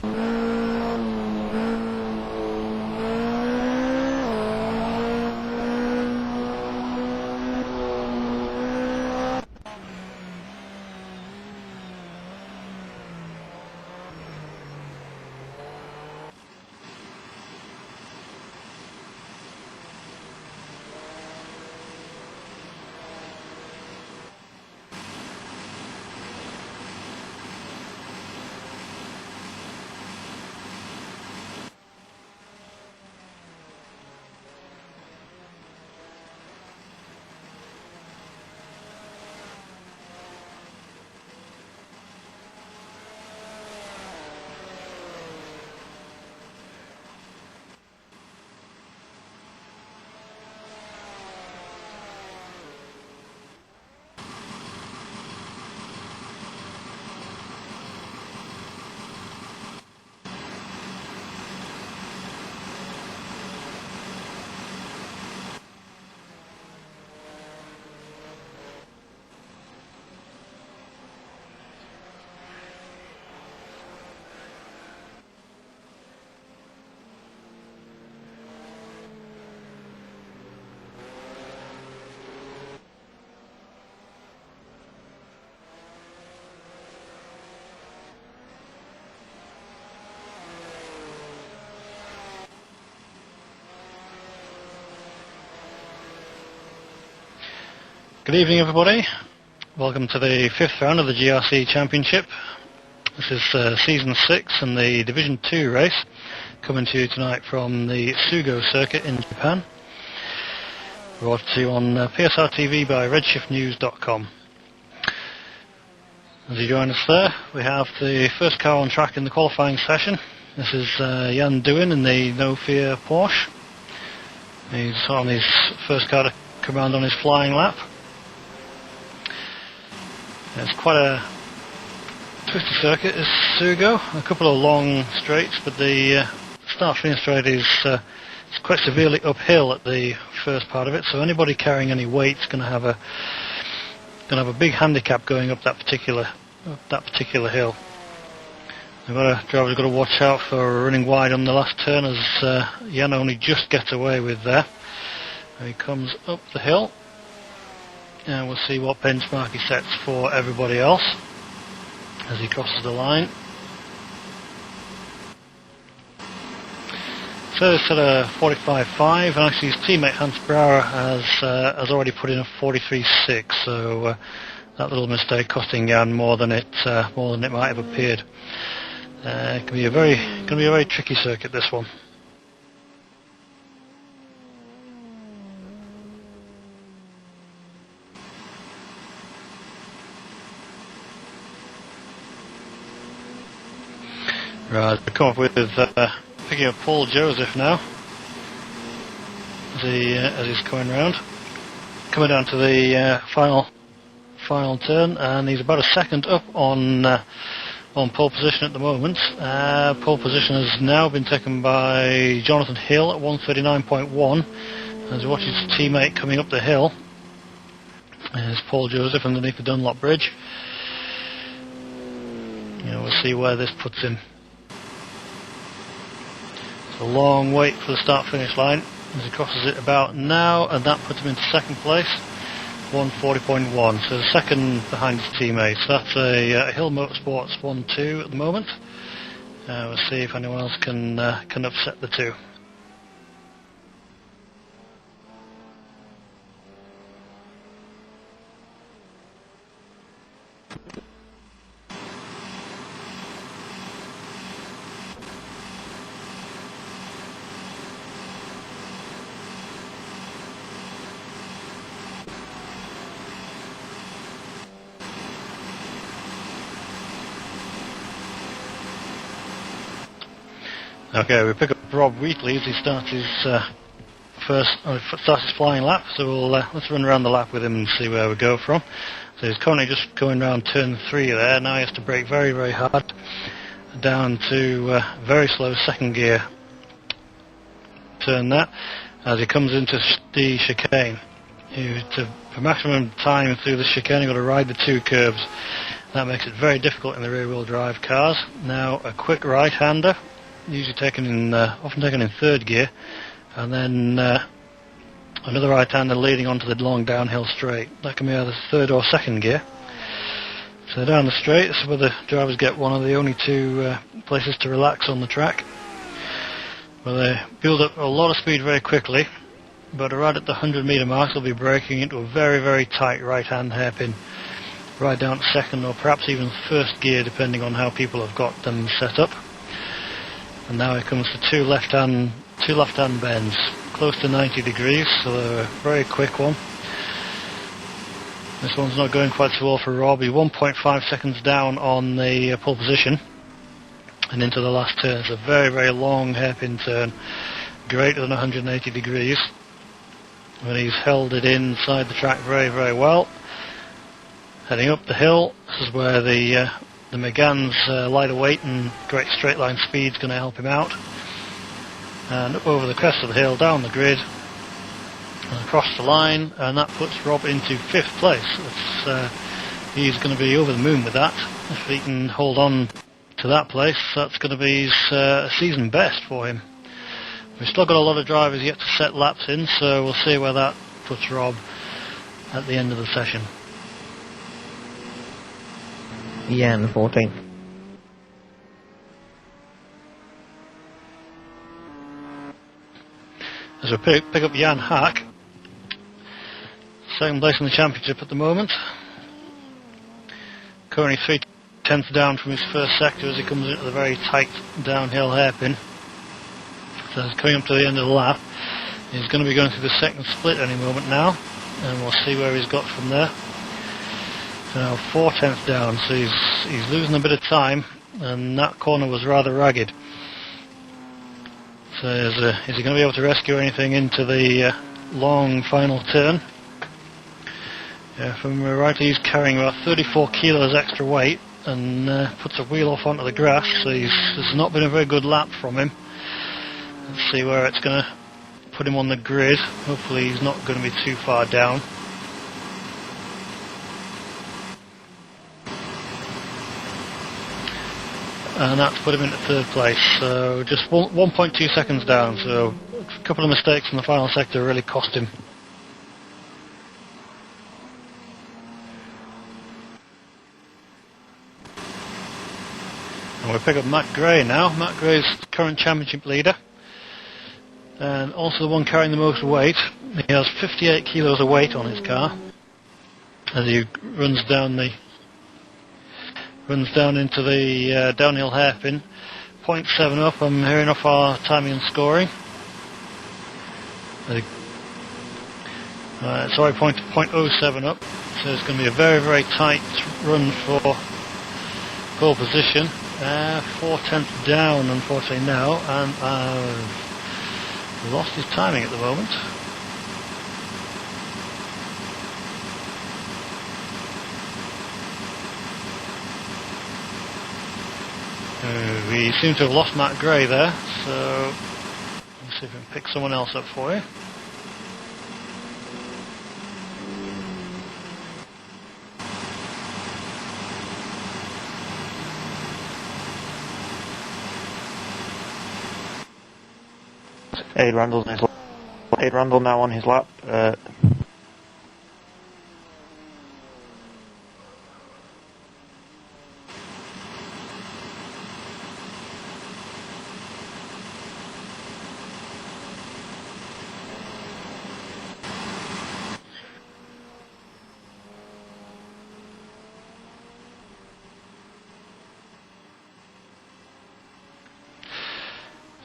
Good evening, everybody. Welcome to the 5th round of the GRC Championship. This is Season 6 and the Division 2 race, coming to you tonight from the Sugo circuit in Japan. Brought to you on PSR TV by redshiftnews.com. As you join us there, we have the first car on track in the qualifying session. This is Jan Duin in the No Fear Porsche. He's on his first car to come around on his flying lap. It's quite a twisty circuit, is Sugo. A couple of long straights, but the start-finish straight is it's quite severely uphill at the first part of it. So anybody carrying any weight is going to have a big handicap going up that particular hill. Driver's got to watch out for running wide on the last turn, as Jan only just gets away with there. He comes up the hill. And we'll see what benchmark he sets for everybody else as he crosses the line. So it's at a 45.5, and actually his teammate Hans Brouwer has already put in a 43.6. So that little mistake costing Jan more than it might have appeared. It can be a very tricky circuit, this one. Right, we come up with picking up Paul Joseph now as he's coming round, coming down to the final turn, and he's about a second up on pole position at the moment. Pole position has now been taken by Jonathan Hill at 139.1 as he watches his teammate coming up the hill. There's Paul Joseph underneath the Dunlop Bridge. We'll see where this puts him. A long wait for the start-finish line as he crosses it about now, and that puts him into second place, 140.1, so second behind his teammates. So that's a Hill Motorsports 1-2 at the moment. We'll see if anyone else can upset the two. Okay, we pick up Rob Wheatley as he starts his flying lap. So let's run around the lap with him and see where we go from. So he's currently just going around turn 3 there. Now he has to brake very, very hard down to very slow second gear turn that as he comes into the chicane. For maximum time through the chicane, you've got to ride the two curves. That makes it very difficult in the rear-wheel drive cars. Now a quick right-hander, usually often taken in third gear, and then another right-hander leading onto the long downhill straight. That can be either third or second gear. So down the straight, this is where the drivers get one of the only two places to relax on the track, where they build up a lot of speed very quickly, but right at the 100-metre mark they'll be braking into a very, very tight right-hand hairpin, right down to second or perhaps even first gear, depending on how people have got them set up. And now here comes the two left-hand bends, close to 90 degrees, so they're a very quick one. This one's not going quite so well for Rob. He's 1.5 seconds down on the pole position and into the last turn. It's a very, very long hairpin turn, greater than 180 degrees. And he's held it inside the track very, very well. Heading up the hill, this is where the Megane's lighter weight and great straight line speed is going to help him out. And up over the crest of the hill, down the grid, and across the line, and that puts Rob into 5th place. He's going to be over the moon with that. If he can hold on to that place, that's going to be his season best for him. We've still got a lot of drivers yet to set laps in, so we'll see where that puts Rob at the end of the session. Jan 14th. As we pick up Jan Haak, second place in the championship at the moment. Currently 3/10 down from his first sector as he comes into the very tight downhill hairpin. So he's coming up to the end of the lap. He's going to be going through the second split any moment now, and we'll see where he's got from there. So now 4/10 down, so he's losing a bit of time, and that corner was rather ragged. So is he going to be able to rescue anything into the long final turn? From right, he's carrying about 34 kilos extra weight and puts a wheel off onto the grass, so there's not been a very good lap from him. Let's see where it's going to put him on the grid. Hopefully he's not going to be too far down. And that's put him into 3rd place, so just 1.2 seconds down, so a couple of mistakes in the final sector really cost him. And we pick up Matt Gray now. Matt Gray's current championship leader, and also the one carrying the most weight. He has 58 kilos of weight on his car as he runs down into the downhill hairpin. 0.7 up, I'm hearing off our timing and scoring. Sorry, 0.07 up. So it's going to be a very, very tight run for pole position. 4/10 down, unfortunately, now, and I've lost his timing at the moment. We seem to have lost Matt Gray there, so let's see if we can pick someone else up for you. Aid Randall now on his lap.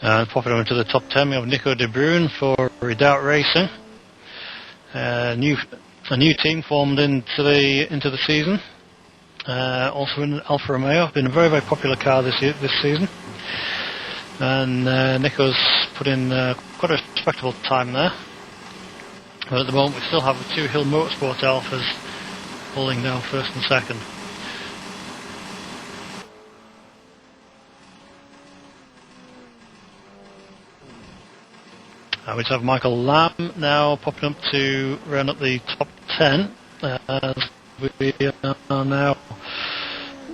And popping over to the top 10, we have Nico De Bruin for Redoubt Racing. A new team formed into the season. Also in Alfa Romeo, been a very, very popular car this season. And Nico's put in quite a respectable time there. But at the moment we still have the two Hill Motorsport Alphas holding down first and second. We just have Michael Lamb now popping up to round up the top 10 as we are now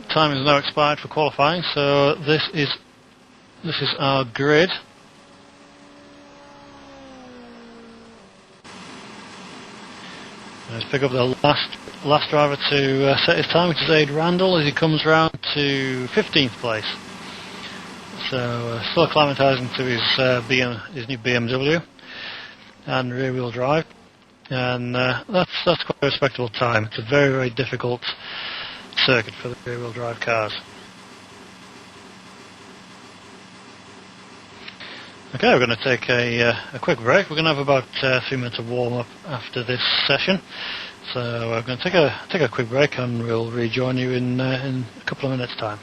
time is now expired for qualifying, so this is our grid. Let's pick up the last driver to set his time, which is Aid Randall, as he comes round to 15th place. So still acclimatising to his new BMW and rear-wheel drive, and that's quite a respectable time. It's a very, very difficult circuit for the rear-wheel drive cars. Okay, we're going to take a quick break. We're going to have about 3 minutes of warm-up after this session. So we're going to take a quick break, and we'll rejoin you in a couple of minutes' time.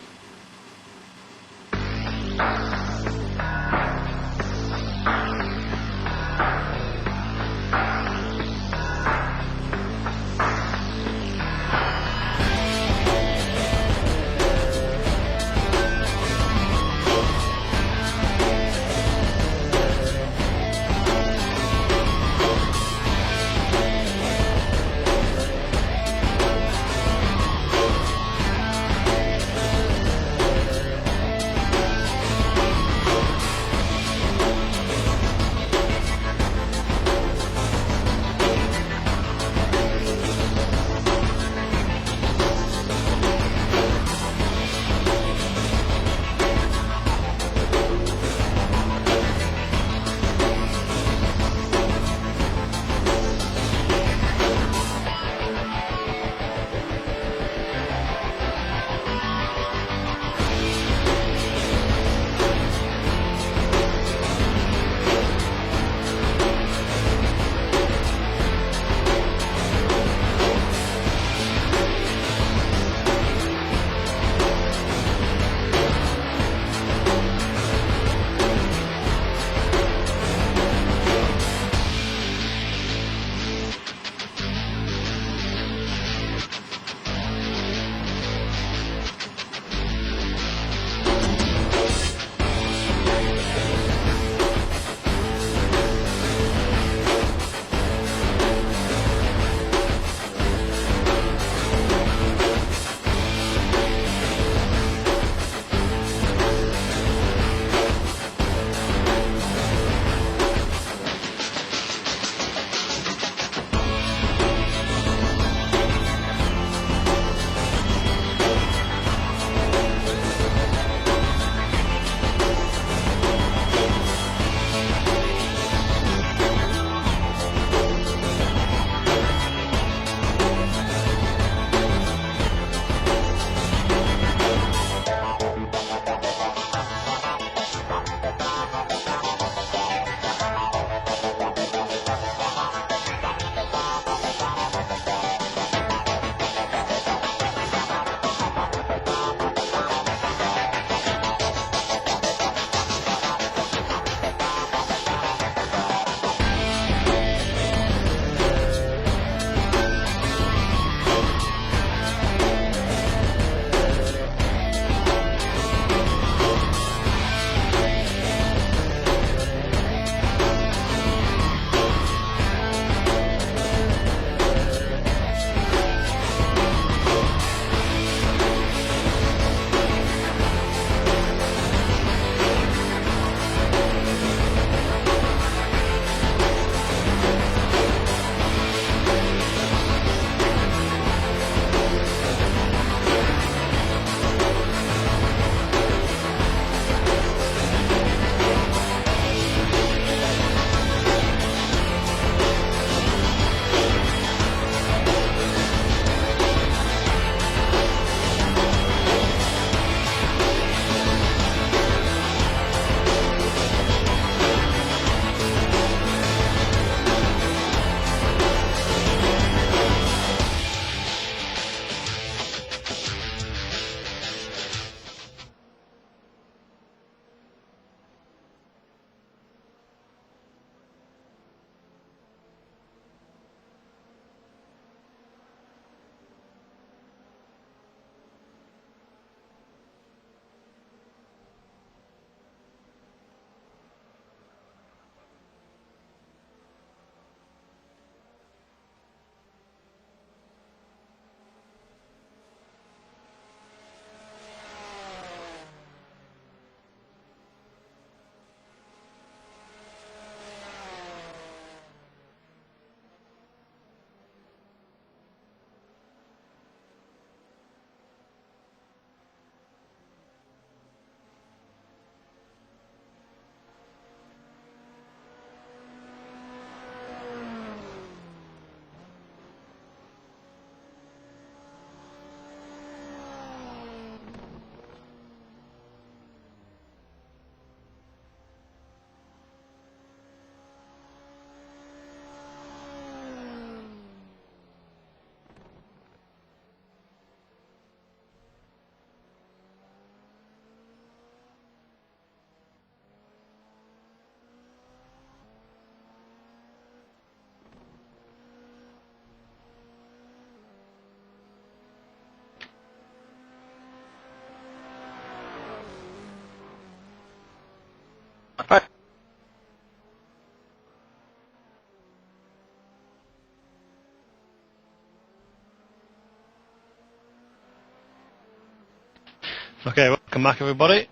welcome back everybody.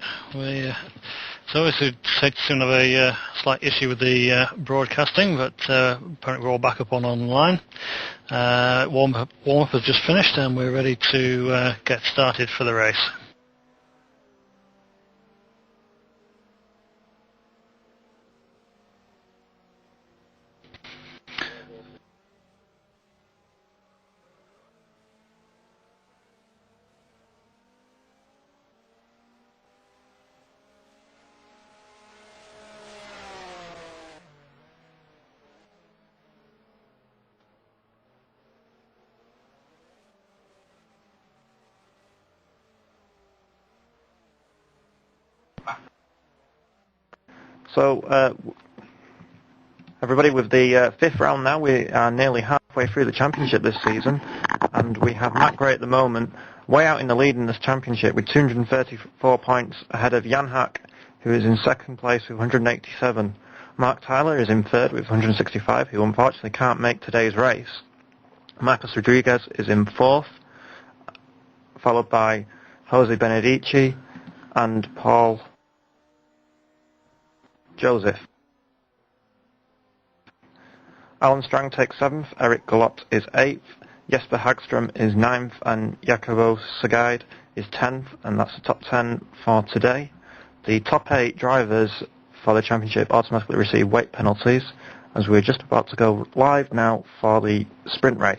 So obviously soon have a slight issue with the broadcasting, but apparently we're all back up online. Warm-up has just finished and we're ready to get started for the race. So, everybody, with the fifth round now, we are nearly halfway through the championship this season, and we have Matt Gray at the moment way out in the lead in this championship with 234 points ahead of Jan Hack, who is in second place with 187. Mark Tyler is in third with 165, who unfortunately can't make today's race. Marcus Rodriguez is in fourth, followed by Jose Benedici and Paul Joseph. Alan Strang takes 7th, Eric Galot is 8th, Jesper Hagström is 9th, and Jacobo Seguide is 10th, and that's the top 10 for today. The top 8 drivers for the championship automatically receive weight penalties, as we're just about to go live now for the sprint race.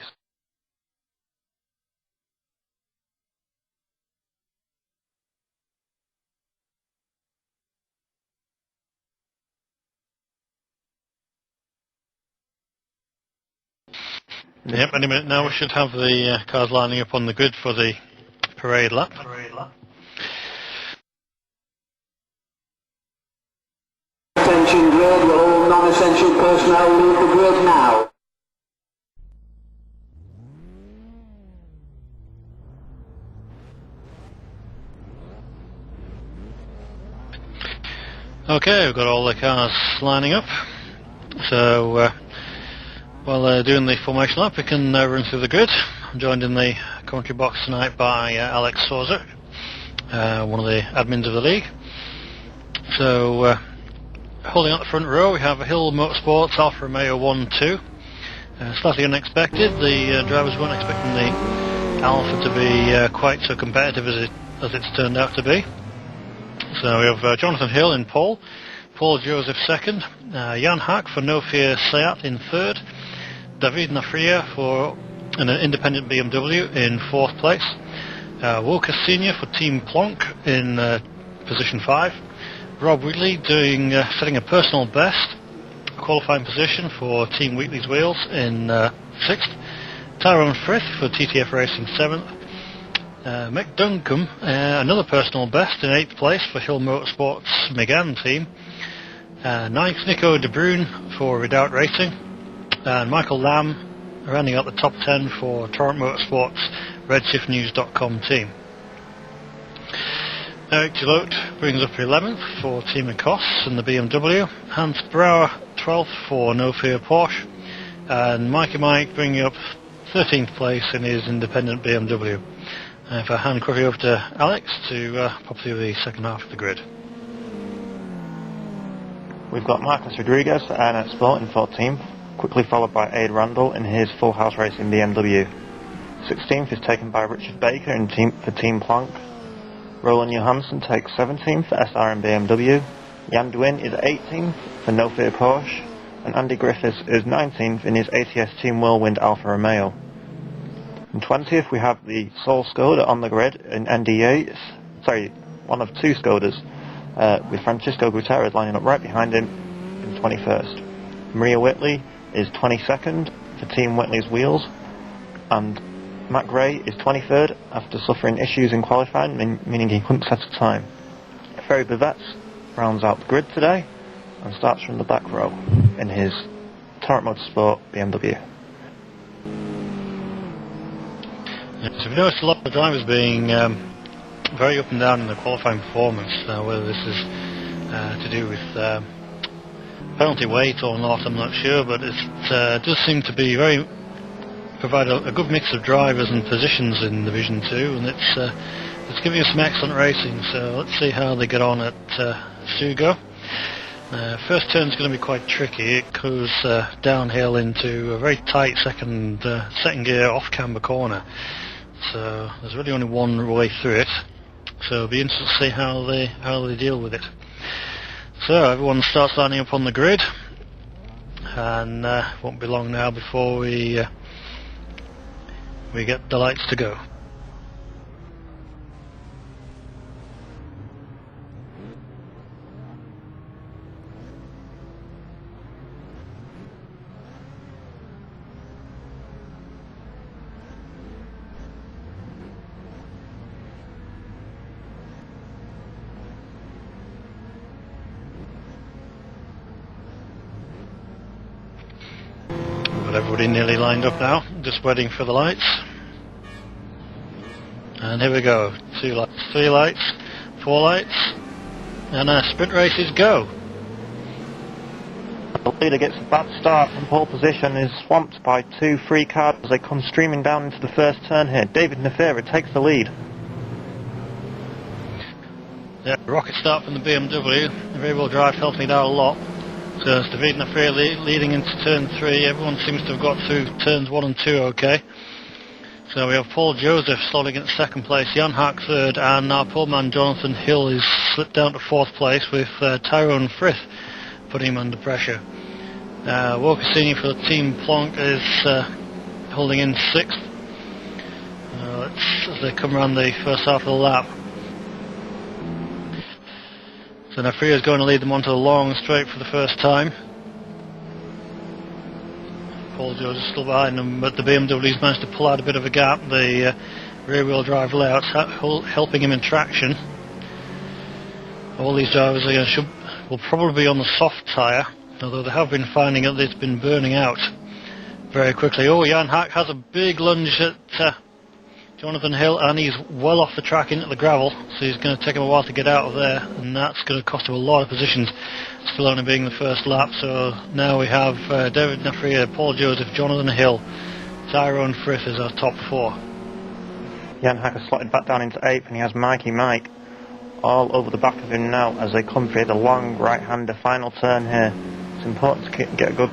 Yep, any minute now we should have the cars lining up on the grid for the parade lap. Attention grid, will all non-essential personnel leave the grid now? Okay, we've got all the cars lining up. So while doing the formation lap, we can run through the grid. I'm joined in the commentary box tonight by Alex Sauzer, one of the admins of the league. So holding out the front row, we have Hill Motorsports Alfa Romeo 1-2. Slightly unexpected. The drivers weren't expecting the Alfa to be quite so competitive as it's turned out to be. So we have Jonathan Hill in pole, Paul Joseph second, Jan Hack for No Fear Seat in third, David Nafria for an independent BMW in fourth place, Walker Senior for Team Plonk in position 5, Rob Wheatley setting a personal best qualifying position for Team Wheatley's Wheels in 6th, Tyrone Frith for TTF Racing 7th, Mick Duncombe, another personal best in 8th place for Hill Motorsports Megane team, 9th Nico De Bruyn for Redoubt Racing, and Michael Lamb rounding out the top 10 for Torrent Motorsports RedShiftNews.com team. Eric Gillot brings up 11th for Team Ecos and the BMW, Hans Brouwer 12th for No Fear Porsche, and Mikey Mike bringing up 13th place in his independent BMW. If I hand quickly over to Alex to pop through the second half of the grid. We've got Marcus Rodriguez and at Sport in 14th, quickly followed by Aid Randall in his Full House Racing BMW. 16th is taken by Richard Baker for Team Plonk. Roland Johansson takes 17th for SRM BMW. Jan Duin is 18th for No Fear Porsche, and Andy Griffiths is 19th in his ATS Team Whirlwind Alfa Romeo. In 20th we have the sole Skoda on the grid in ND8, one of two Skodas, with Francisco Gutierrez lining up right behind him in 21st. Maria Whitley is 22nd for Team Whitley's Wheels, and Matt Gray is 23rd after suffering issues in qualifying, meaning he couldn't set a time. Ferry Bivets rounds out the grid today and starts from the back row in his Torrent Motorsport BMW. So we've noticed a lot of drivers being very up and down in the qualifying performance, whether this is to do with penalty weight or not, I'm not sure, but it does seem to be provide a good mix of drivers and positions in Division 2, and it's it's giving us some excellent racing, so let's see how they get on at Sugo. First turn's going to be quite tricky. It goes downhill into a very tight second gear off camber corner, so there's really only one way through it, so it'll be interesting to see how they deal with it. So everyone starts lining up on the grid, and won't be long now before we get the lights to go. Everybody nearly lined up now, just waiting for the lights. And here we go, 2 lights, 3 lights, 4 lights, and sprint races go. The leader gets a bad start from pole position, is swamped by 2 free cars as they come streaming down into the first turn here. David Nefera takes the lead. Yeah, rocket start from the BMW, the rear-wheel drive helping it out a lot. So it's David Nefera leading into turn 3. Everyone seems to have got through turns 1 and 2 okay. So we have Paul Joseph slotting in second place, Jan Hack third, and our poor man Jonathan Hill is slipped down to 4th place with Tyrone Frith putting him under pressure. Walker Senior for Team Plonk is holding in 6th as they come around the first half of the lap. So Nefera is going to lead them onto the long straight for the first time. Paul George is still behind them, but the BMW's managed to pull out a bit of a gap. The rear-wheel drive layout's helping him in traction. All these drivers will probably be on the soft tyre, although they have been finding that it's been burning out very quickly. Oh, Jan Hack has a big lunge at Jonathan Hill, and he's well off the track into the gravel, so he's going to take him a while to get out of there, and that's going to cost him a lot of positions, still only being the first lap. So now we have David Nefera, Paul Joseph, Jonathan Hill, Tyrone Frith as our top 4. Jan Hack has slotted back down into 8th, and he has Mikey Mike all over the back of him now as they come through the long right-hander final turn here. It's important to get a good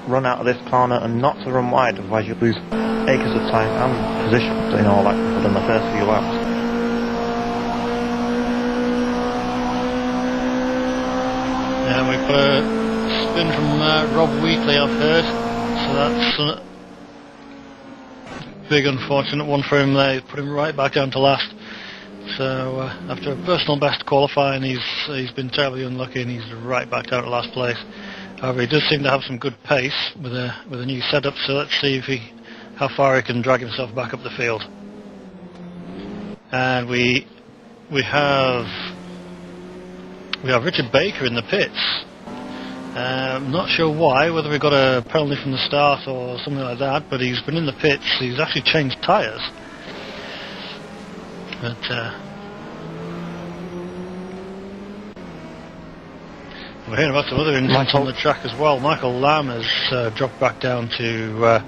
run out of this corner and not to run wide, otherwise you lose acres of time and position in all that within the first few laps. Yeah, we've got a spin from Rob Wheatley, I've heard, so that's a big unfortunate one for him there. He's put him right back down to last. So after a personal best qualifying, he's been terribly unlucky and he's right back down to last place. However, he does seem to have some good pace with a new setup, so let's see how far he can drag himself back up the field. And we have Richard Baker in the pits. I'm not sure why, whether we got a penalty from the start or something like that, but he's been in the pits. He's actually changed tyres. But we're hearing about some other incidents on the track as well. Michael Lamb has dropped back down to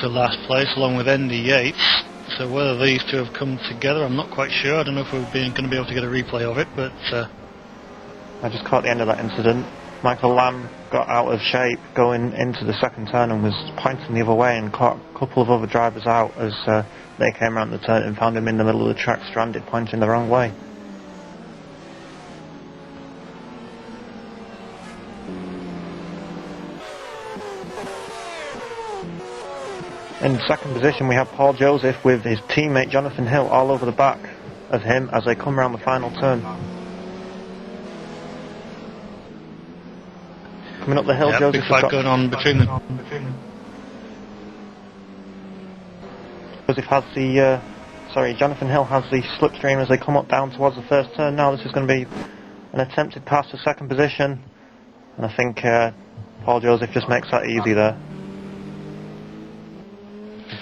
last place along with Andy Yates. So whether these two have come together, I'm not quite sure. I don't know if we're going to be able to get a replay of it, but I just caught the end of that incident. Michael Lamb got out of shape going into the second turn and was pointing the other way and caught a couple of other drivers out as they came around the turn and found him in the middle of the track stranded, pointing the wrong way. In second position we have Paul Joseph with his teammate Jonathan Hill all over the back of him as they come around the final turn. Coming up the hill, Joseph big fight going on between them. Joseph has Jonathan Hill has the slipstream as they come up down towards the first turn. Now this is going to be an attempted pass to second position, and I think Paul Joseph just makes that easy there.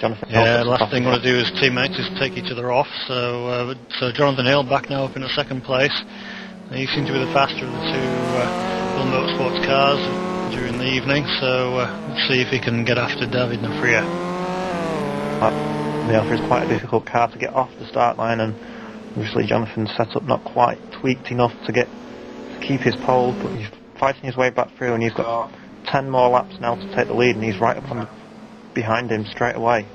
Jonathan Hill, the last thing we want to do as teammates is take each other off. So Jonathan Hill back now up into second place. He seems to be the faster of the two Hill Motorsports cars during the evening. So let's see if he can get after David Nefera. The Alfa is quite a difficult car to get off the start line, and Obviously Jonathan's setup not quite tweaked enough to keep his pole, but he's fighting his way back through, and he's got 10 more laps now to take the lead, and he's right up behind him straight away.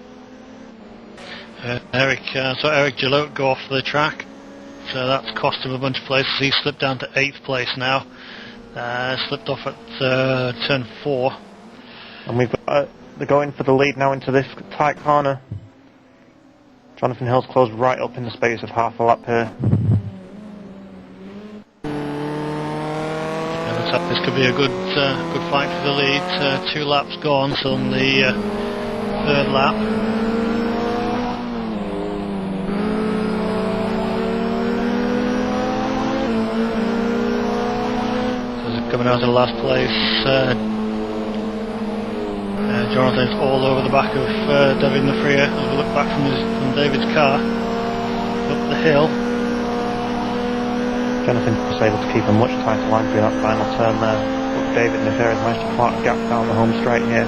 Eric Gillot go off the track, so that's cost him a bunch of places. He's slipped down to 8th place now, slipped off at turn 4. And we've got, they're going for the lead now into this tight corner. Jonathan Hill's closed right up in the space of half a lap here. This could be a good fight for the lead. 2 laps gone, so on the 3rd lap. Coming out of the last place, Jonathan's all over the back of David Nafria as we look back from David's car up the hill. Jonathan was able to keep a much tighter line through that final turn there, but David Nafria has managed to plot a gap down the home straight here.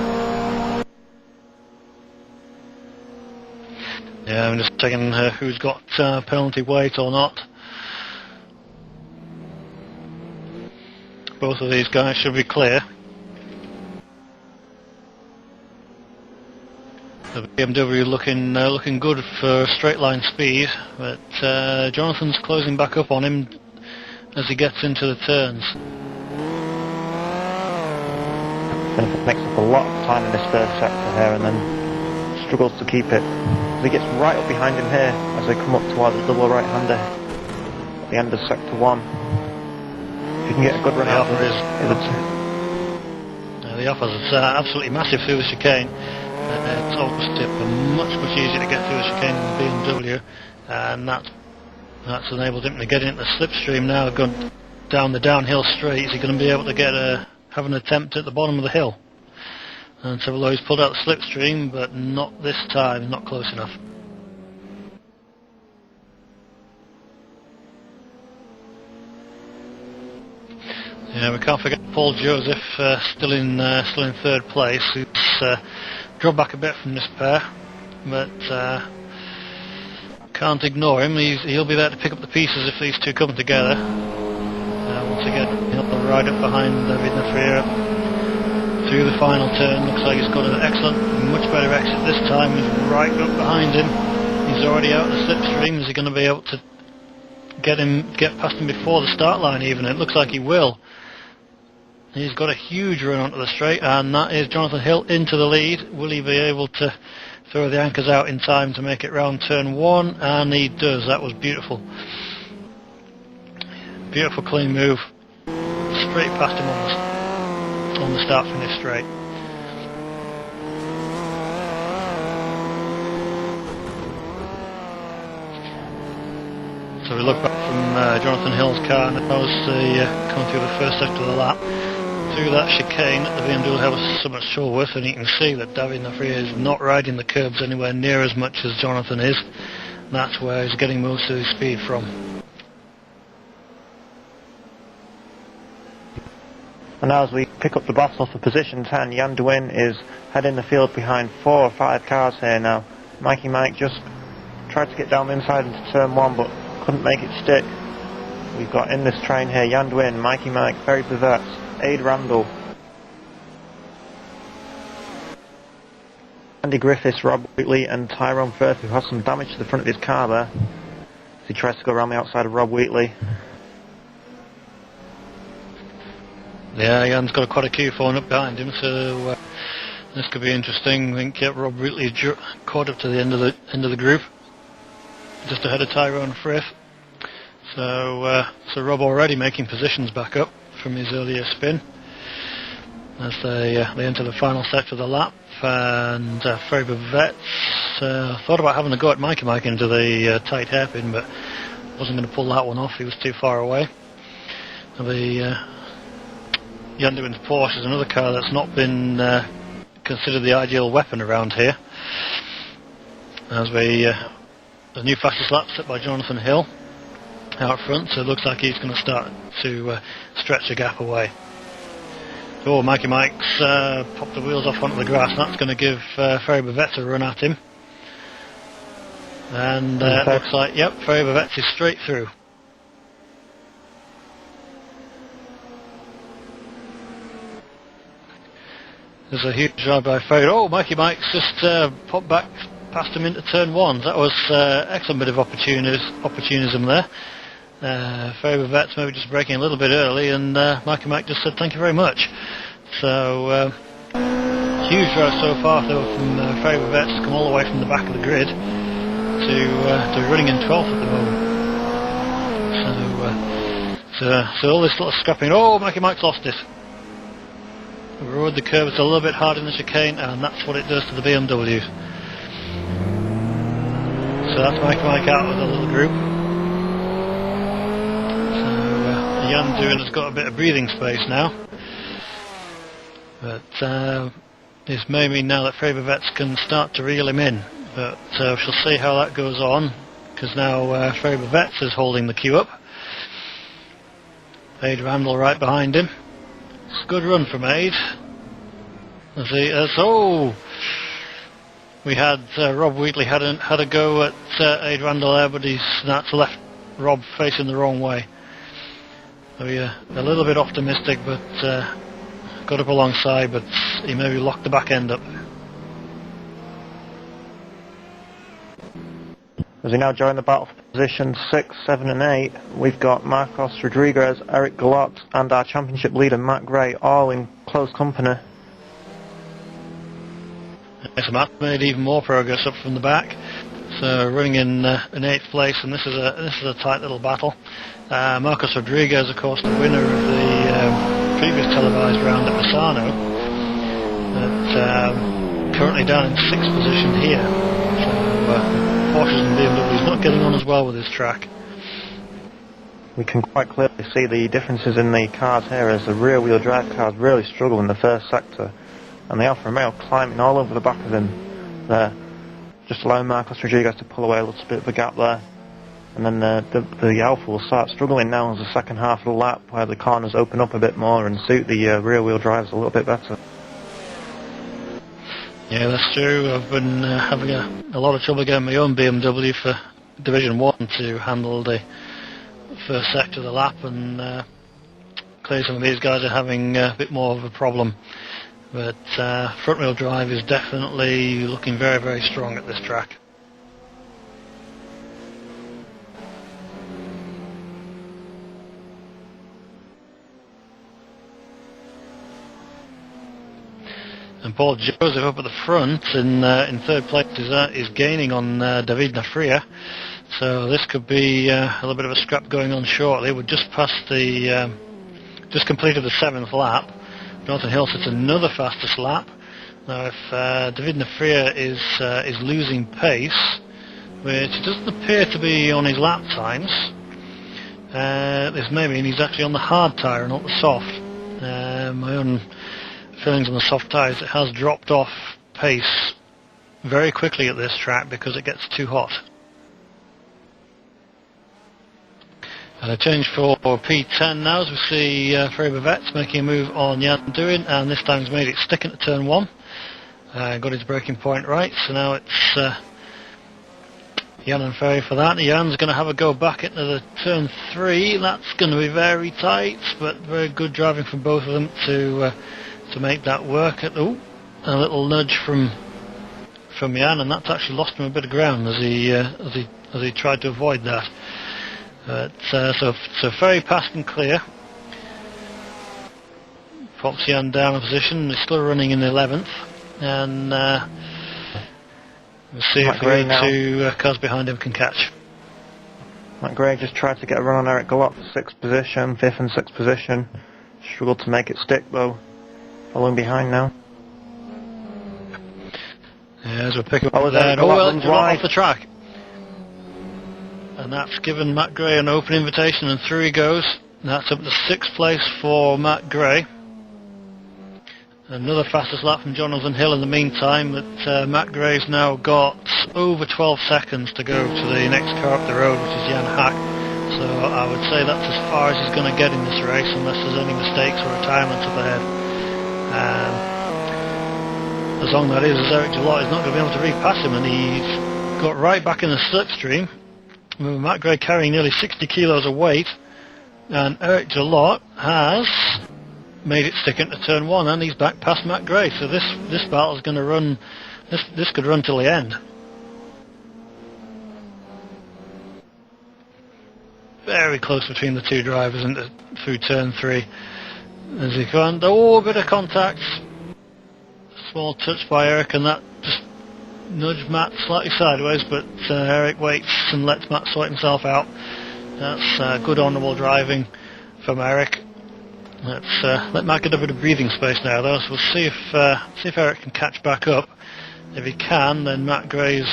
Yeah, I'm just checking who's got penalty weight or not. Both of these guys should be clear. The BMW looking good for straight line speed, but Jonathan's closing back up on him as he gets into the turns. Jonathan makes up a lot of time in this first sector here and then struggles to keep it. He gets right up behind him here as they come up towards the double right-hander at the end of sector 1. If you can get a good run out of this, the offer is absolutely massive through the chicane. It's obviously much easier to get through the chicane than the BMW, and that's enabled him to get into the slipstream now. Gone down the downhill straight. Is he going to be able to have an attempt at the bottom of the hill? And so although he's pulled out the slipstream, but not this time, not close enough. Yeah, we can't forget Paul Joseph, still in 3rd place. He's dropped back a bit from this pair, but can't ignore him. He'll be there to pick up the pieces if these two come together. Once again, he'll ride up behind David Nafria through the final turn. Looks like he's got an excellent, much better exit this time. He's right up behind him. He's already out of the slipstream. Is he going to be able to get past him before the start line even? It looks like he will. He's got a huge run onto the straight, and that is Jonathan Hill into the lead. Will he be able to throw the anchors out in time to make it round turn 1? And he does. That was beautiful. Beautiful clean move. Straight past him on the start finish straight. So we look back from Jonathan Hill's car, and that was coming through the first sector of the lap. Through that chicane, the BMW has so much show width, and you can see that David Nafria is not riding the curbs anywhere near as much as Jonathan is. And that's where he's getting most of his speed from. And now as we pick up the battle for position 10, Jan de Win is heading the field behind 4 or 5 cars here now. Mikey Mike just tried to get down the inside into turn 1, but couldn't make it stick. We've got in this train here Jan de Win, Mikey Mike, Ferry Bavette, Aid Randall, Andy Griffiths, Rob Wheatley and Tyrone Firth, who has some damage to the front of his car there as he tries to go around the outside of Rob Wheatley. Yeah, Jan's got quite a queue phone up behind him, so this could be interesting. I think Rob Wheatley caught up to the end of the group, just ahead of Tyrone Firth. So Rob already making positions back up from his earlier spin as they enter the final sector of the lap. And Ferry Bavette thought about having a go at Mikey Mike into the tight hairpin, but wasn't going to pull that one off. He was too far away. The Jan de Win's Porsche is another car that's not been considered the ideal weapon around here. As the new fastest lap set by Jonathan Hill out front, so it looks like he's going to start to stretch the gap away. So Mikey Mike's popped the wheels off onto the grass, and that's going to give Ferry Bavette a run at him. And looks like, yep, Faber Vets is straight through. There's a huge drive by Faber. Oh, Mikey Mike's just popped back past him into turn 1. That was excellent bit of opportunism there. Faber Vets maybe just braking a little bit early, and Mikey Mike just said thank you very much. So, huge drive so far though from Faber Vets to come all the way from the back of the grid to running in 12th at the moment. So all this little scrapping. Oh, Mikey Mike's lost it. Rode the curve, it's a little bit hard in the chicane, and that's what it does to the BMW. So that's Mikey Mike out of the little group. So Jan Duin has got a bit of breathing space now. But this may mean now that Faber Vets can start to reel him in. But we shall see how that goes on, because now Faber Vets is holding the queue up. Aid Randall right behind him. It's a good run from Aid. We had Rob Wheatley had a go at Aid Randall there, but he's that's left Rob facing the wrong way. So a little bit optimistic, but got up alongside, but he maybe locked the back end up. As we now join the battle for positions 6, 7 and 8, we've got Marcos Rodriguez, Eric Galot and our championship leader Matt Gray all in close company. So Matt made even more progress up from the back, so running in 8th place, and this is a tight little battle. Marcos Rodriguez, of course, the winner of the previous televised round at Misano, but currently down in 6th position here. So Porsches and BMWs not getting on as well with this track. We can quite clearly see the differences in the cars here, as the rear wheel drive cars really struggle in the first sector, and the Alfa Romeo climbing all over the back of him there, just allowing Marcos Rodriguez to pull away a little bit of a gap there. And then the Alfa will start struggling now as the second half of the lap, where the corners open up a bit more and suit the rear wheel drives a little bit better. Yeah, that's true. I've been having a lot of trouble getting my own BMW for Division 1 to handle the first sector of the lap, and clearly some of these guys are having a bit more of a problem. But front wheel drive is definitely looking very, very strong at this track. And Paul Joseph up at the front in 3rd place is gaining on David Nafria, so this could be a little bit of a scrap going on shortly. We're just past just completed the 7th lap. Jonathan Hill sets another fastest lap. Now if David Nafria is losing pace, which doesn't appear to be on his lap times, this may mean he's actually on the hard tyre and not the soft. My own feelings on the soft tyres, it has dropped off pace very quickly at this track because it gets too hot. And a change for P10 now, as we see Faber Vets making a move on Jan Duin, and this time he's made it stick into turn 1. Got his braking point right, so now it's Jan and Ferry for that. Jan's going to have a go back into the turn 3. That's going to be very tight, but very good driving from both of them to make that work. A little nudge from Jan, and that's actually lost him a bit of ground as he tried to avoid that. But so Ferry passed and clear. Pops Jan down a position. He's still running in 11th, and we'll see if the 2 cars behind him can catch. Matt Gray just tried to get a run on Eric Galot for 6th position, 5th and 6th position. Struggled to make it stick though. Following behind now. Yeah, as we're picking up there. It's right off the track. And that's given Matt Gray an open invitation, and through he goes. And that's up to 6th place for Matt Gray. Another fastest lap from Jonathan Hill in the meantime, but Matt Gray's now got over 12 seconds to go to the next car up the road, which is Jan Hack. So I would say that's as far as he's going to get in this race, unless there's any mistakes or retirements up ahead. As long as that is, Eric Jalot is not going to be able to repass him, and he's got right back in the slipstream, with Matt Gray carrying nearly 60 kilos of weight, and Eric Jalot has made it stick into turn 1, and he's back past Matt Gray. So this battle is going to run. This could run till the end. Very close between the two drivers through turn 3. As he found a bit of contact, small touch by Eric, and that just nudged Matt slightly sideways. But Eric waits and lets Matt sort himself out. That's good, honourable driving from Eric. Let's let Matt get a bit of breathing space now, though. So we'll see if Eric can catch back up. If he can, then Matt Gray's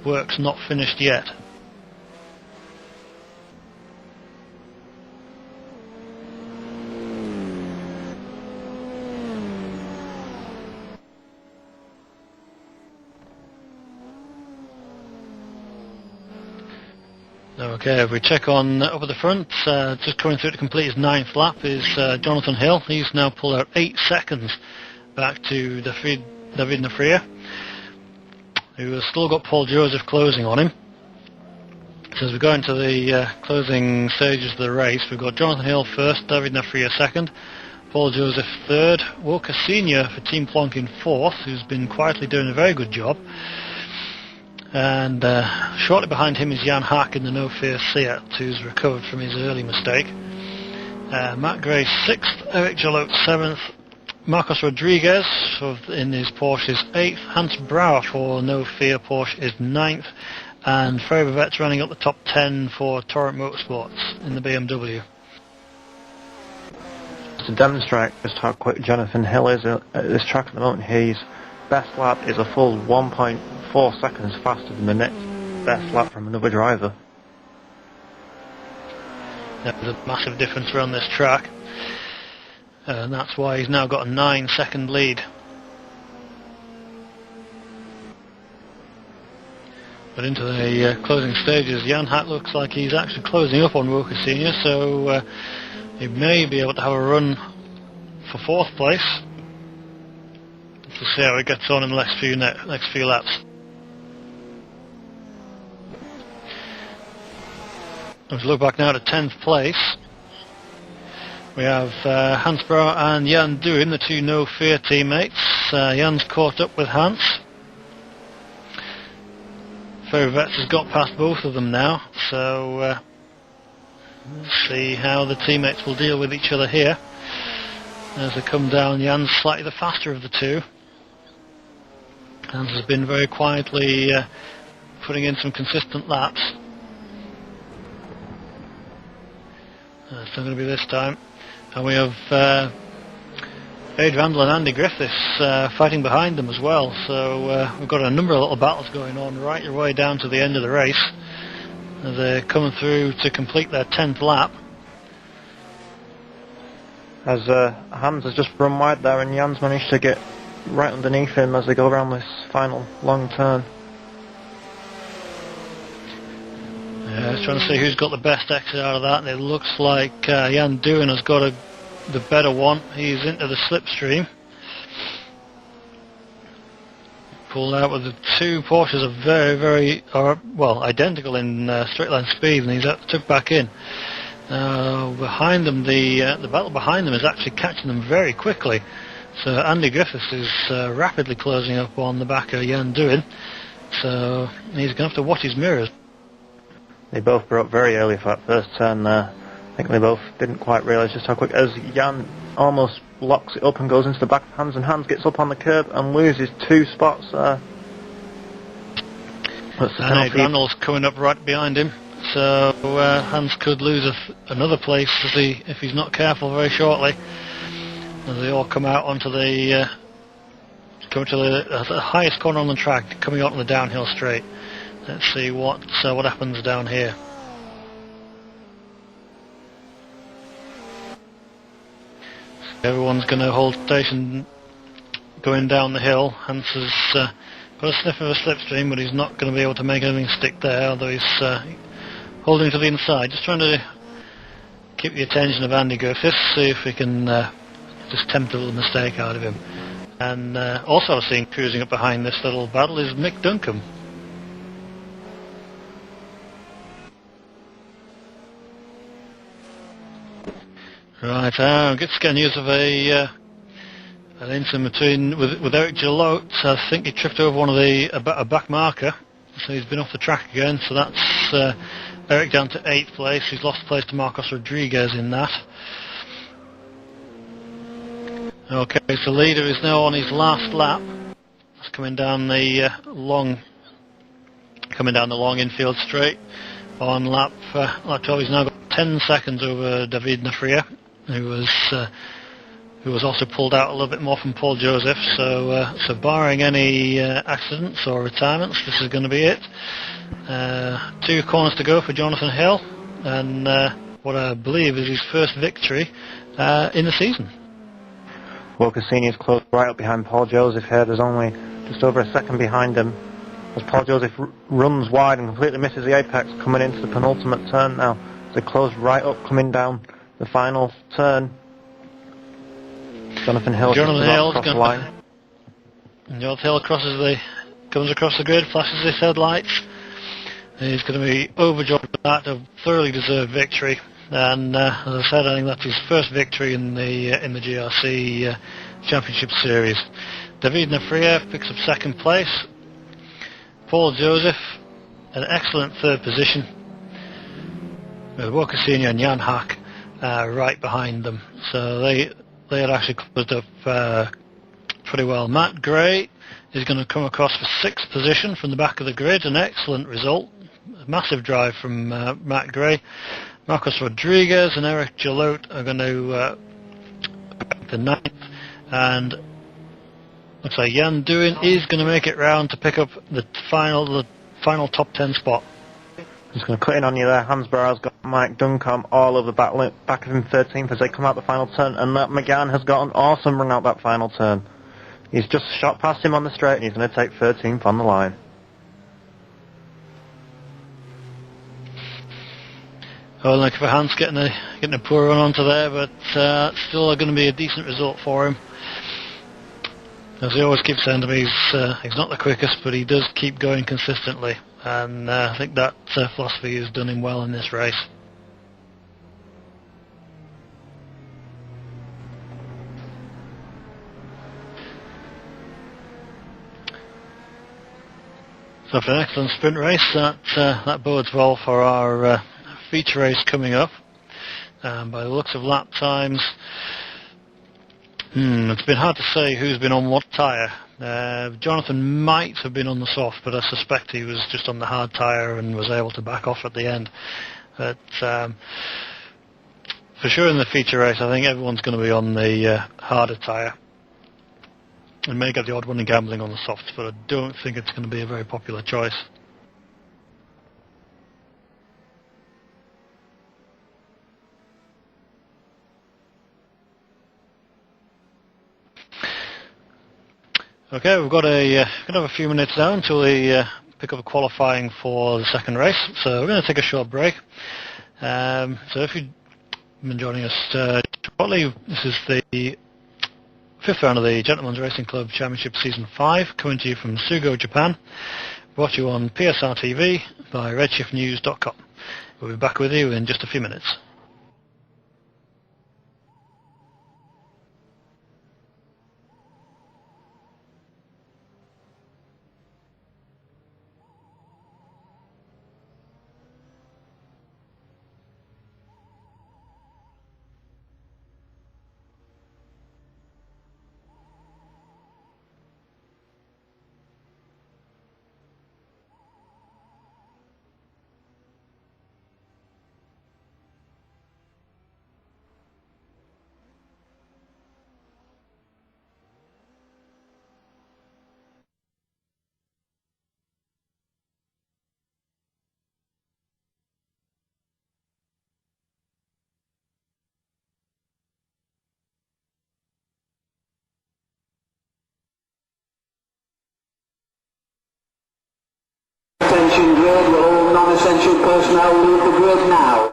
work's not finished yet. Okay, if we check on up at the front, just coming through to complete his 9th lap is Jonathan Hill. He's now pulled out 8 seconds back to David Nafria, who has still got Paul Joseph closing on him. So as we go into the closing stages of the race, we've got Jonathan Hill first, David Nafria second, Paul Joseph third, Walker Senior for Team Plonk in 4th, who's been quietly doing a very good job. And shortly behind him is Jan Hack in the No Fear Seat, who's recovered from his early mistake. Matt Gray 6th, Eric Jalot 7th, Marcos Rodriguez in his Porsche is 8th, Hans Brouwer for No Fear Porsche is 9th, and Ferry Bavette's running up the top 10 for Torrent Motorsports in the BMW. To demonstrate just how quick Jonathan Hill is at this track at the moment, his best lap is a full 1.4 seconds faster than the next best lap from another driver. There's a massive difference around this track, and that's why he's now got a 9-second lead. But into the closing stages, Jan Hack looks like he's actually closing up on Walker Senior, so he may be able to have a run for 4th place. Let's see how it gets on in the next few laps. If we look back now to 10th place, we have Hans Brouwer and Jan Duin, the two No Fear teammates. Jan's caught up with Hans. Ferry Bavettes has got past both of them now, so let's see how the teammates will deal with each other here. As they come down, Jan's slightly the faster of the two. Hans has been very quietly putting in some consistent laps. It's not going to be this time. And we have Ade Randall and Andy Griffiths fighting behind them as well. So we've got a number of little battles going on right your way down to the end of the race, as they're coming through to complete their 10th lap. As Hans has just run wide there, and Jan's managed to get right underneath him as they go around this final long turn. Yeah, just trying to see who's got the best exit out of that, and it looks like Jan Duin has got the better one. He's into the slipstream. Pulled out with the two Porsches are very identical in straight line speed, and he's took back in. Behind them, the battle behind them is actually catching them very quickly. So Andy Griffiths is rapidly closing up on the back of Jan Duin. So he's going to have to watch his mirrors. They both broke very early for that first turn there. I think they both didn't quite realise just how quick, as Jan almost locks it up and goes into the back of Hans, and Hans gets up on the curb and loses 2 spots there. And Ade Randall's coming up right behind him, so Hans could lose another place if he's not careful very shortly. As they all come out onto the highest corner on the track, coming out on the downhill straight. Let's see what happens down here. So everyone's going to hold station going down the hill. Hans has got a sniff of a slipstream, but he's not going to be able to make anything stick there, although he's holding to the inside. Just trying to keep the attention of Andy Griffiths, see if we can just tempt a little mistake out of him. And also seen cruising up behind this little battle is Mick Duncombe. Right, get news of an incident with Eric Gelote. I think he tripped over a back marker, so he's been off the track again. So that's Eric down to 8th place. He's lost place to Marcos Rodriguez in that. Okay, so leader is now on his last lap. It's coming down the long infield straight on lap 12. He's now got 10 seconds over David Nafria, who was also pulled out a little bit more from Paul Joseph. So barring any accidents or retirements, this is going to be it. 2 corners to go for Jonathan Hill, and what I believe is his first victory in the season. Walker Senior's close right up behind Paul Joseph here. There's only just over a second behind him as Paul Joseph runs wide and completely misses the apex coming into the penultimate turn now. They're closed right up coming down the final turn. Jonathan Hill across the line. Jonathan Hill comes across the grid, flashes his headlights. He's going to be overjoyed with that, a thoroughly deserved victory. And as I said, I think that's his first victory in the GRC Championship Series. David Nafria picks up 2nd place. Paul Joseph, an excellent 3rd position, with Walker Senior and Jan Hack right behind them. So they had actually closed up pretty well. Matt Gray is going to come across for 6th position from the back of the grid, an excellent result. A massive drive from Matt Gray. Marcos Rodriguez and Eric Gelote are going to the 9th, and looks like Jan Duin is going to make it round to pick up the final top 10 spot. Just going to cut in on you there. Hans Barrow's got Mike Duncombe all over the back of him 13th as they come out the final turn, and Matt McGann has got an awesome run out that final turn. He's just shot past him on the straight and he's going to take 13th on the line. Oh, like for Hans getting a poor run onto there, but still going to be a decent result for him. As he always keeps saying to me, he's not the quickest, but he does keep going consistently, and I think that philosophy has done him well in this race. So after an excellent sprint race, that bodes well for our feature race coming up. By the looks of lap times, it's been hard to say who's been on what tyre. Jonathan might have been on the soft, but I suspect he was just on the hard tyre and was able to back off at the end. But for sure in the feature race, I think everyone's going to be on the harder tyre. And may get the odd one in gambling on the softs, but I don't think it's going to be a very popular choice. Okay, we've got a few minutes now until we pick up a qualifying for the second race, so we're going to take a short break. So if you've been joining us shortly, this is the 5th round of the Gentlemen's Racing Club Championship Season 5, coming to you from Sugo, Japan, brought to you on PSR TV by redshiftnews.com. We'll be back with you in just a few minutes. Attention grid, will all non-essential personnel leave the grid now.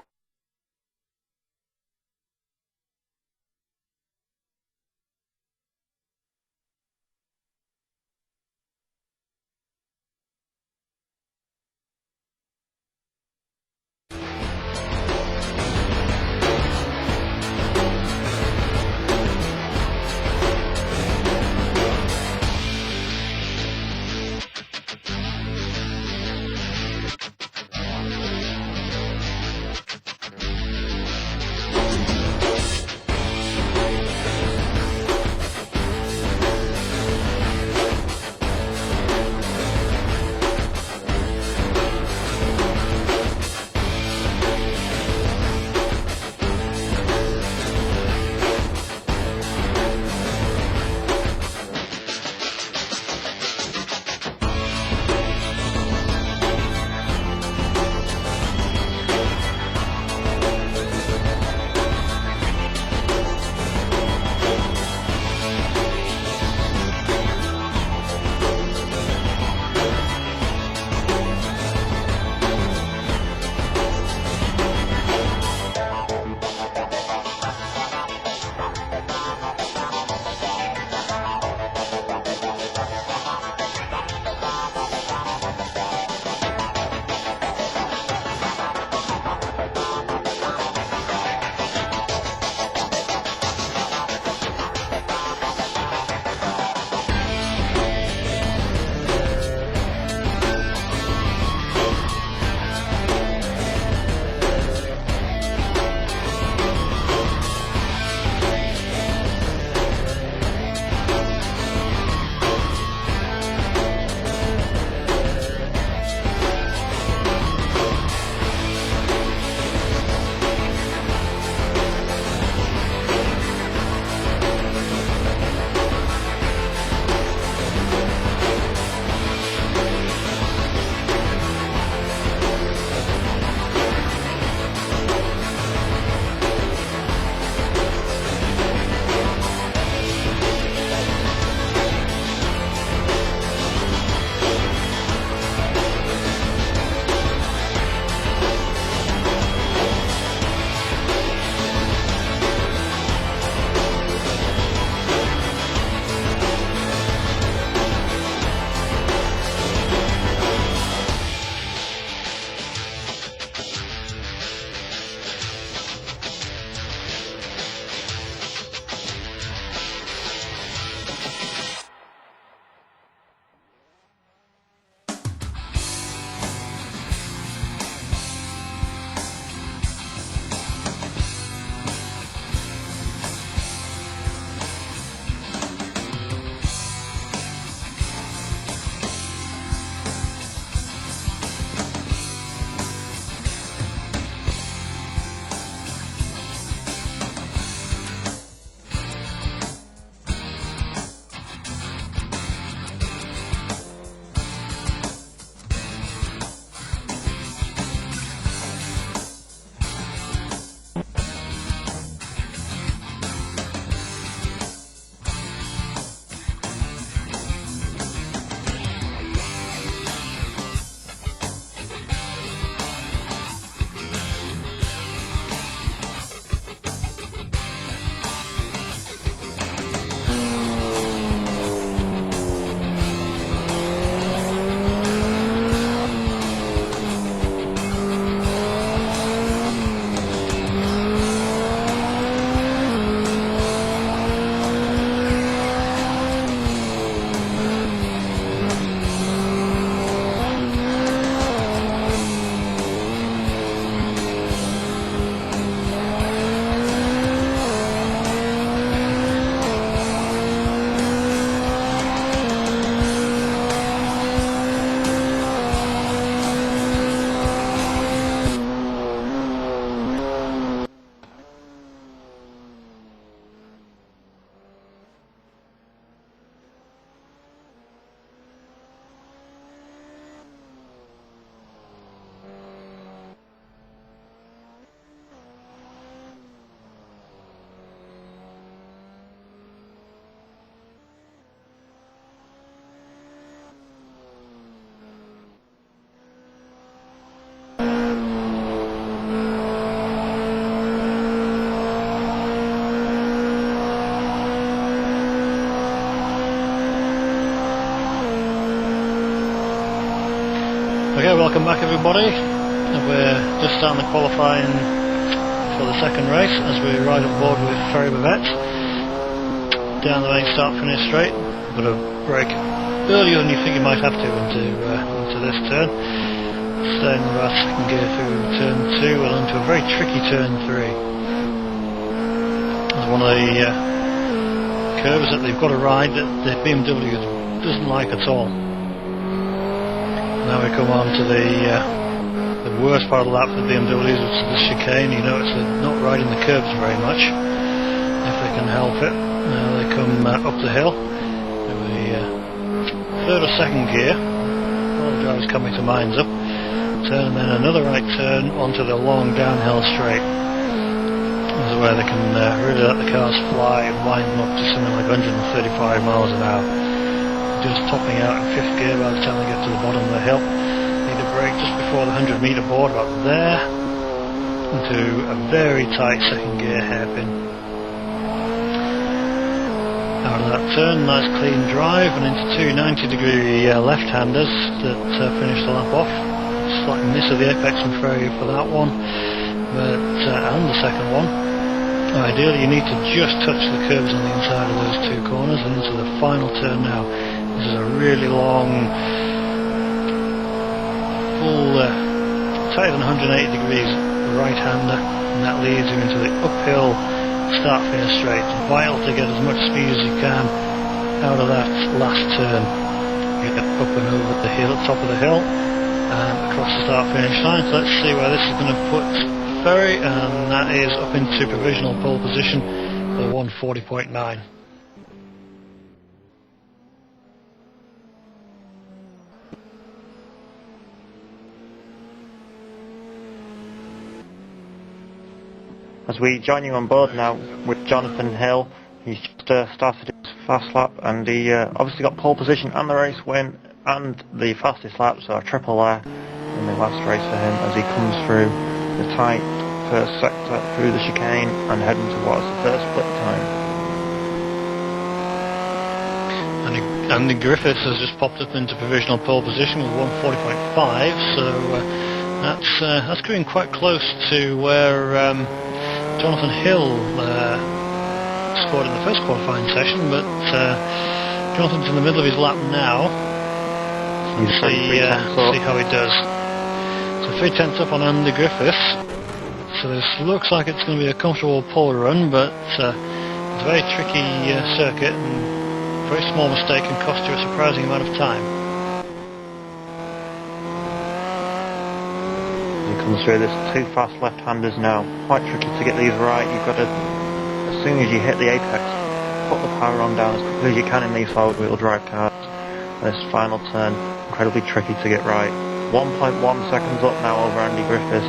Welcome back everybody. We're just starting the qualifying for the second race as we ride on board with Ferry Bavette. Down the main start finish straight. Got a break earlier than you think you might have to into this turn. Staying in about second gear through turn 2 and into a very tricky turn 3. It's one of the curves that they've got to ride that the BMW doesn't like at all. Now we come on to the worst part of the lap for the BMWs, which is the chicane. You notice they're not riding the curbs very much, if they can help it. Now they come up the hill, third or second gear. All the drivers coming to mines up. Turn and then another right turn onto the long downhill straight. This is where they can really let the cars fly and wind them up to something like 135 miles an hour. Just topping out in fifth gear by the time they get to the bottom of the hill. Need a brake just before the 100 metre board, about there, into a very tight second gear hairpin. Out of that turn, nice clean drive, and into two 90-degree left-handers that finish the lap off. Slight miss of the apex and Ferry for that one, but and the second one. Ideally you need to just touch the curbs on the inside of those two corners, and into the final turn now. This is a really long, full, tighter than 180 degrees right-hander, and that leads you into the uphill start-finish straight. It's vital to get as much speed as you can out of that last turn. Get up and over the hill, top of the hill, and across the start-finish line. So let's see where this is going to put Ferry, and that is up into provisional pole position for 140.9. As we join you on board now with Jonathan Hill, he's just started his fast lap, and he obviously got pole position and the race win and the fastest lap, so a triple there in the last race for him as he comes through the tight first sector through the chicane and heading towards the first split time. Andy Griffiths has just popped up into provisional pole position with 140.5, so that's getting quite close to where Jonathan Hill scored in the first qualifying session, but Jonathan's in the middle of his lap now. Let's see how he does. So 3 tenths up on Andy Griffiths. So this looks like it's going to be a comfortable pole run, but it's a very tricky circuit, and a very small mistake can cost you a surprising amount of time. Comes through, there's 2 fast left-handers now. Quite tricky to get these right. You've got to, as soon as you hit the apex, put the power on down as quickly as you can in these forward-wheel drive cars. This final turn, incredibly tricky to get right. 1.1 seconds up now over Andy Griffiths,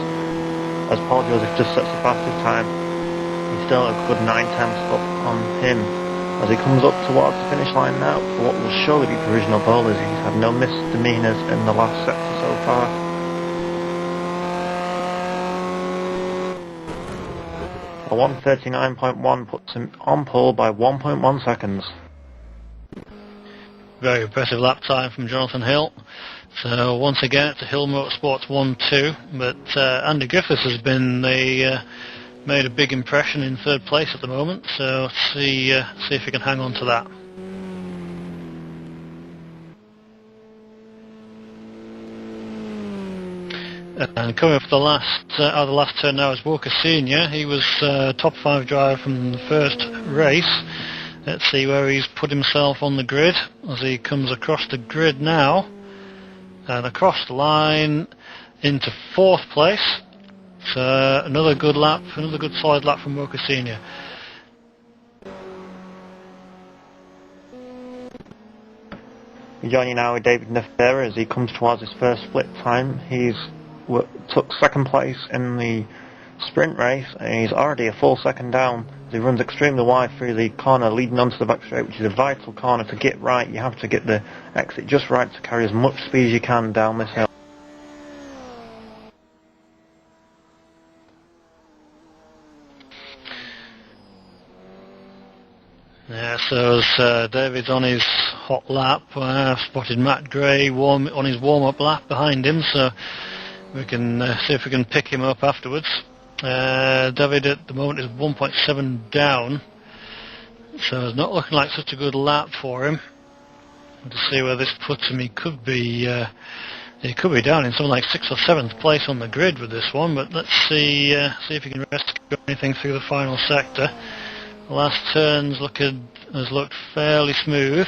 as Paul Joseph just sets the fastest time. He's still a good 9 tenths up on him as he comes up towards the finish line now for what will surely be provisional pole, as he's had no misdemeanors in the last sector so far. A 139.1 puts him on pole by 1.1 seconds. Very impressive lap time from Jonathan Hill. So once again it's a Hill Motorsports 1-2, but Andy Griffiths has been made a big impression in third place at the moment, so let's see if he can hang on to that. And coming up for the last turn now is Walker Senior. He was top 5 driver from the first race. Let's see where he's put himself on the grid as he comes across the grid now, and across the line into 4th place. So another good lap, another good solid lap from Walker Senior. We join you now with David Nefera as he comes towards his first split time. He's took 2nd place in the sprint race, and he's already a full second down. He runs extremely wide through the corner leading onto the back straight, which is a vital corner to get right. You have to get the exit just right to carry as much speed as you can down this hill. Yeah, so as David's on his hot lap, I've spotted Matt Gray on his warm-up lap behind him, so we can see if we can pick him up afterwards. David at the moment is 1.7 down, so it's not looking like such a good lap for him. To see where this puts him, he could be down in something like 6th or 7th place on the grid with this one, but let's see if he can rescue anything through the final sector. The last turns has looked fairly smooth.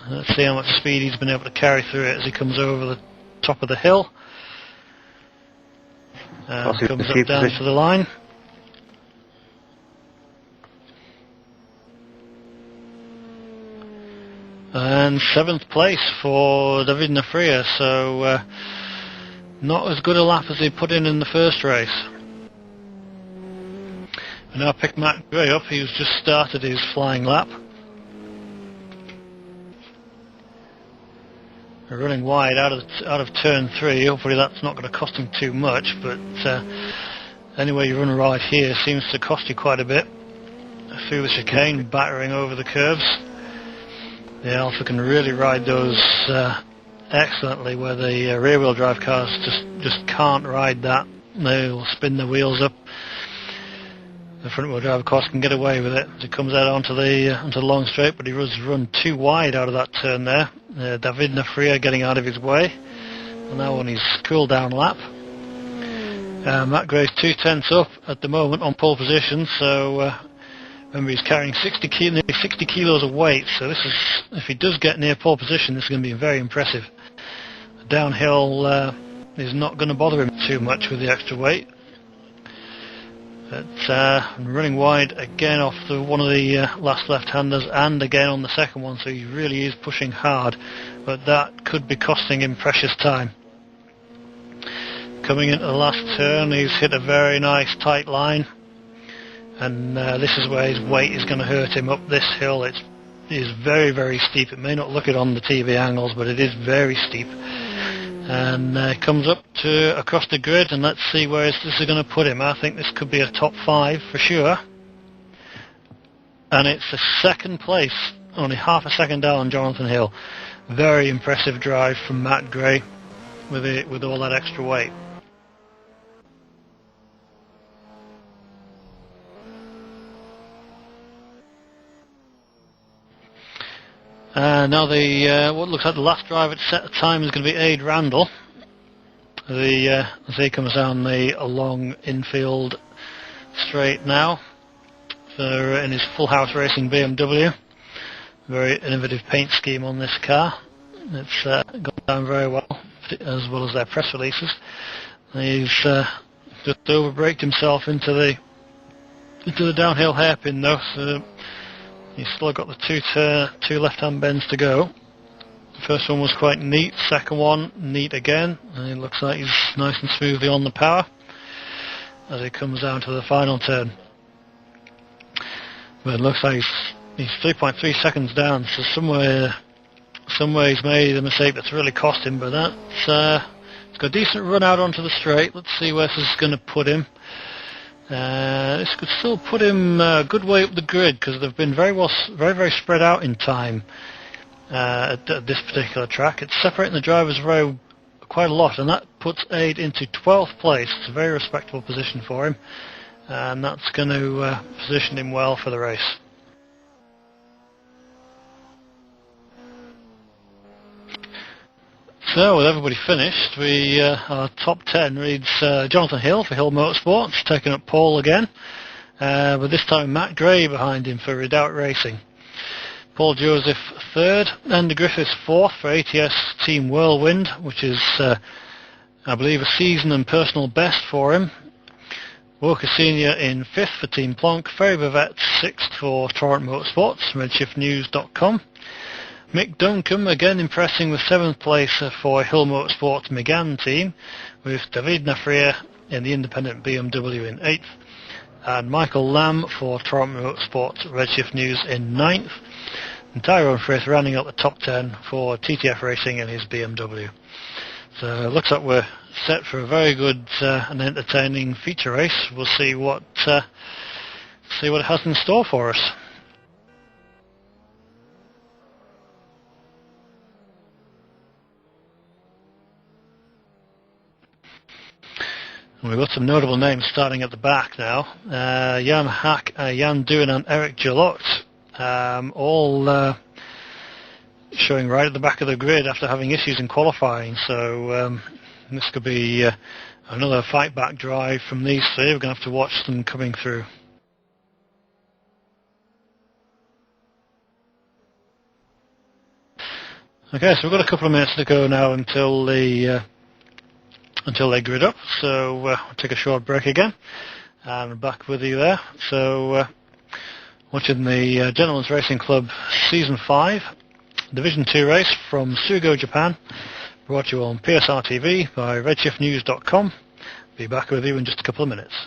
Let's see how much speed he's been able to carry through it as he comes over the top of the hill. Comes up down to the line. And 7th place for David Nafria, so not as good a lap as he put in the first race. And now pick Matt Gray up, he's just started his flying lap. They're running wide out of turn 3, hopefully that's not going to cost him too much, but anyway you run right here seems to cost you quite a bit. Through the chicane, battering over the curves. The Alpha can really ride those excellently, where the rear-wheel drive cars just can't ride that. They'll spin the wheels up. The front-wheel drive, of course, can get away with it as it comes out onto the long straight, but he was run too wide out of that turn there. David Nafria getting out of his way. And now on his cool-down lap. Matt Gray's 2/10 up at the moment on pole position, so remember he's carrying nearly 60 kilos of weight, so this is, if he does get near pole position, this is going to be very impressive. Downhill is not going to bother him too much with the extra weight. But running wide again off one of the last left-handers, and again on the second one, so he really is pushing hard, but that could be costing him precious time. Coming into the last turn, he's hit a very nice tight line, and this is where his weight is going to hurt him up this hill. It is very, very steep. It may not look it on the TV angles, but it is very steep. And comes up to across the grid, and let's see where this is going to put him. I think this could be a top 5 for sure. And it's a 2nd place, only half a second down on Jonathan Hill. Very impressive drive from Matt Gray with all that extra weight. Now what looks like the last driver to set the time is going to be Aid Randall. As he comes down the long infield straight now. So in his Full House Racing BMW. Very innovative paint scheme on this car. It's gone down very well as their press releases. He's just overbraked himself into the downhill hairpin though, so he's still got the two left-hand bends to go. The first one was quite neat, second one neat again, and it looks like he's nice and smoothly on the power as he comes down to the final turn. But it looks like he's 3.3 seconds down, so somewhere he's made a mistake that's really cost him, but he's got a decent run out onto the straight. Let's see where this is going to put him. This could still put him a good way up the grid, because they've been very, very spread out in time at this particular track. It's separating the drivers' row quite a lot, and that puts Aid into 12th place. It's a very respectable position for him, and that's going to position him well for the race. So, with everybody finished, our top 10 reads Jonathan Hill for Hill Motorsports, taking up pole again, but this time Matt Gray behind him for Redoubt Racing. Paul Joseph 3rd, Andy Griffiths 4th for ATS Team Whirlwind, which is, I believe, a season and personal best for him. Walker Senior in 5th for Team Plonk, Ferry Bavette 6th for Torrent Motorsports, redshiftnews.com. Mick Duncombe again impressing with 7th place for Hill Motorsports Megane team, with David Nafria in the independent BMW in 8th, and Michael Lamb for Torrent Motorsports Redshift News in 9th, and Tyrone Frith rounding up the top 10 for TTF Racing in his BMW. So it looks like we're set for a very good and entertaining feature race. We'll see what it has in store for us. We've got some notable names starting at the back now. Jan Hack, Jan Duen and Eric Jalot, all showing right at the back of the grid after having issues in qualifying. So this could be another fight back drive from these three. We're going to have to watch them coming through. Okay, so we've got a couple of minutes to go now until they grid up. So we'll take a short break again, and we're back with you there. So watching the Gentlemen's Racing Club Season 5 Division 2 race from Sugo, Japan, brought to you on PSR TV by redshiftnews.com. Be back with you in just a couple of minutes.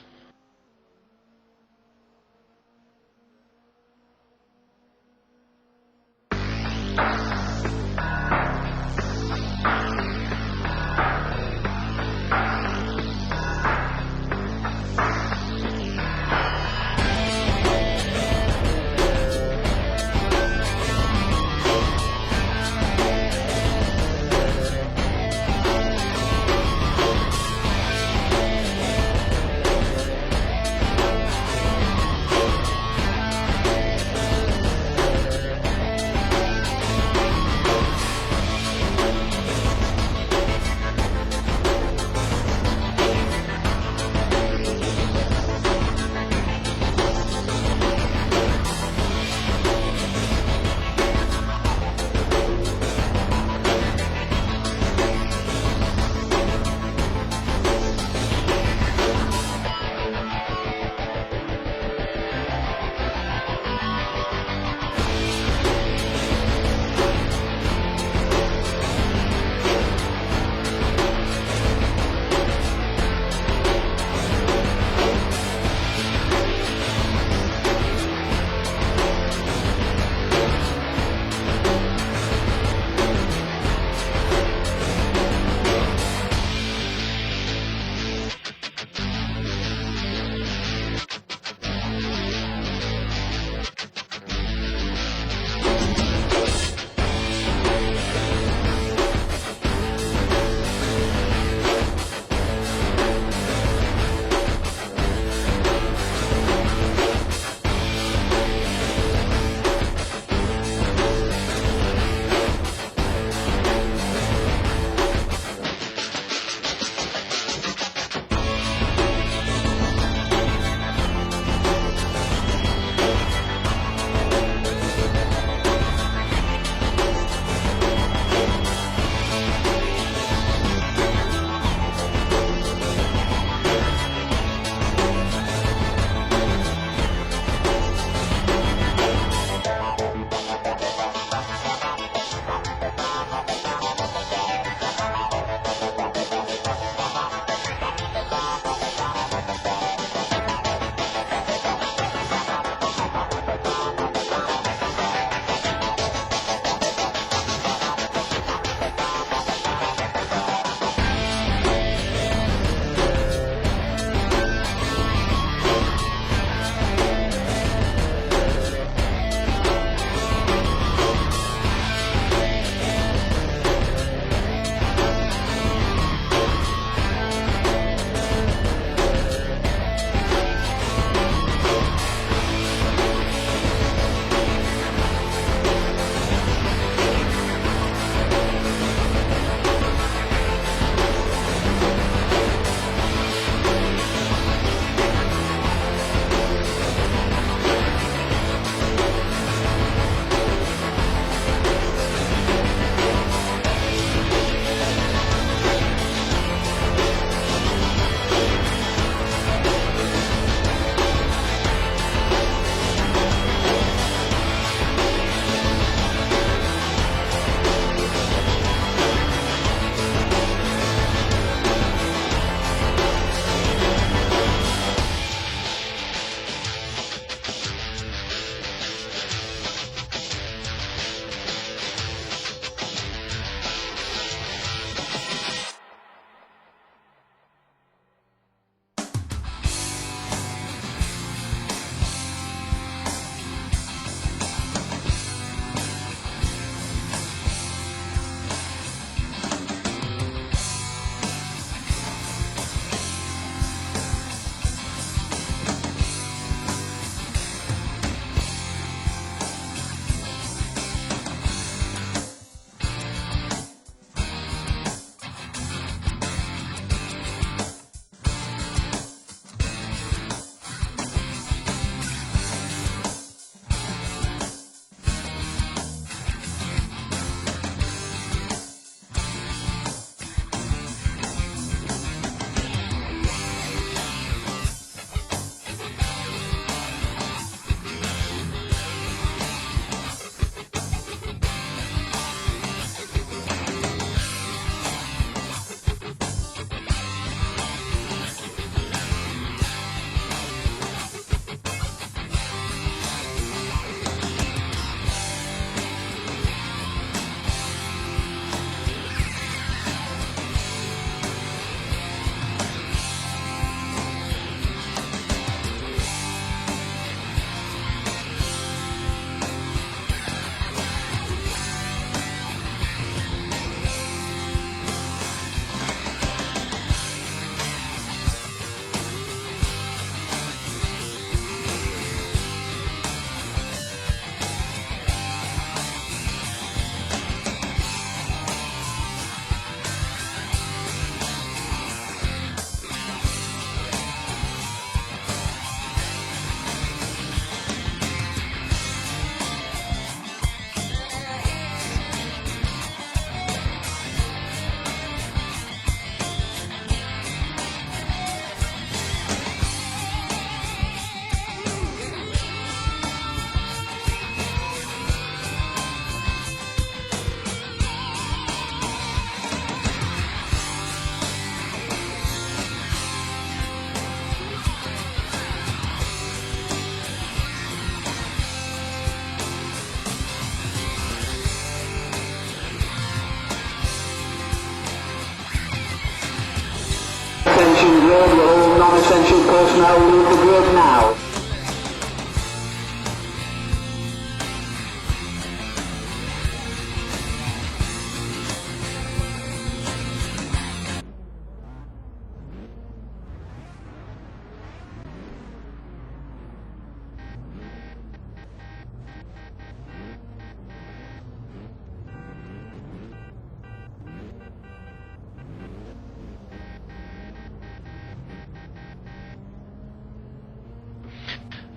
personnel leave the grid now.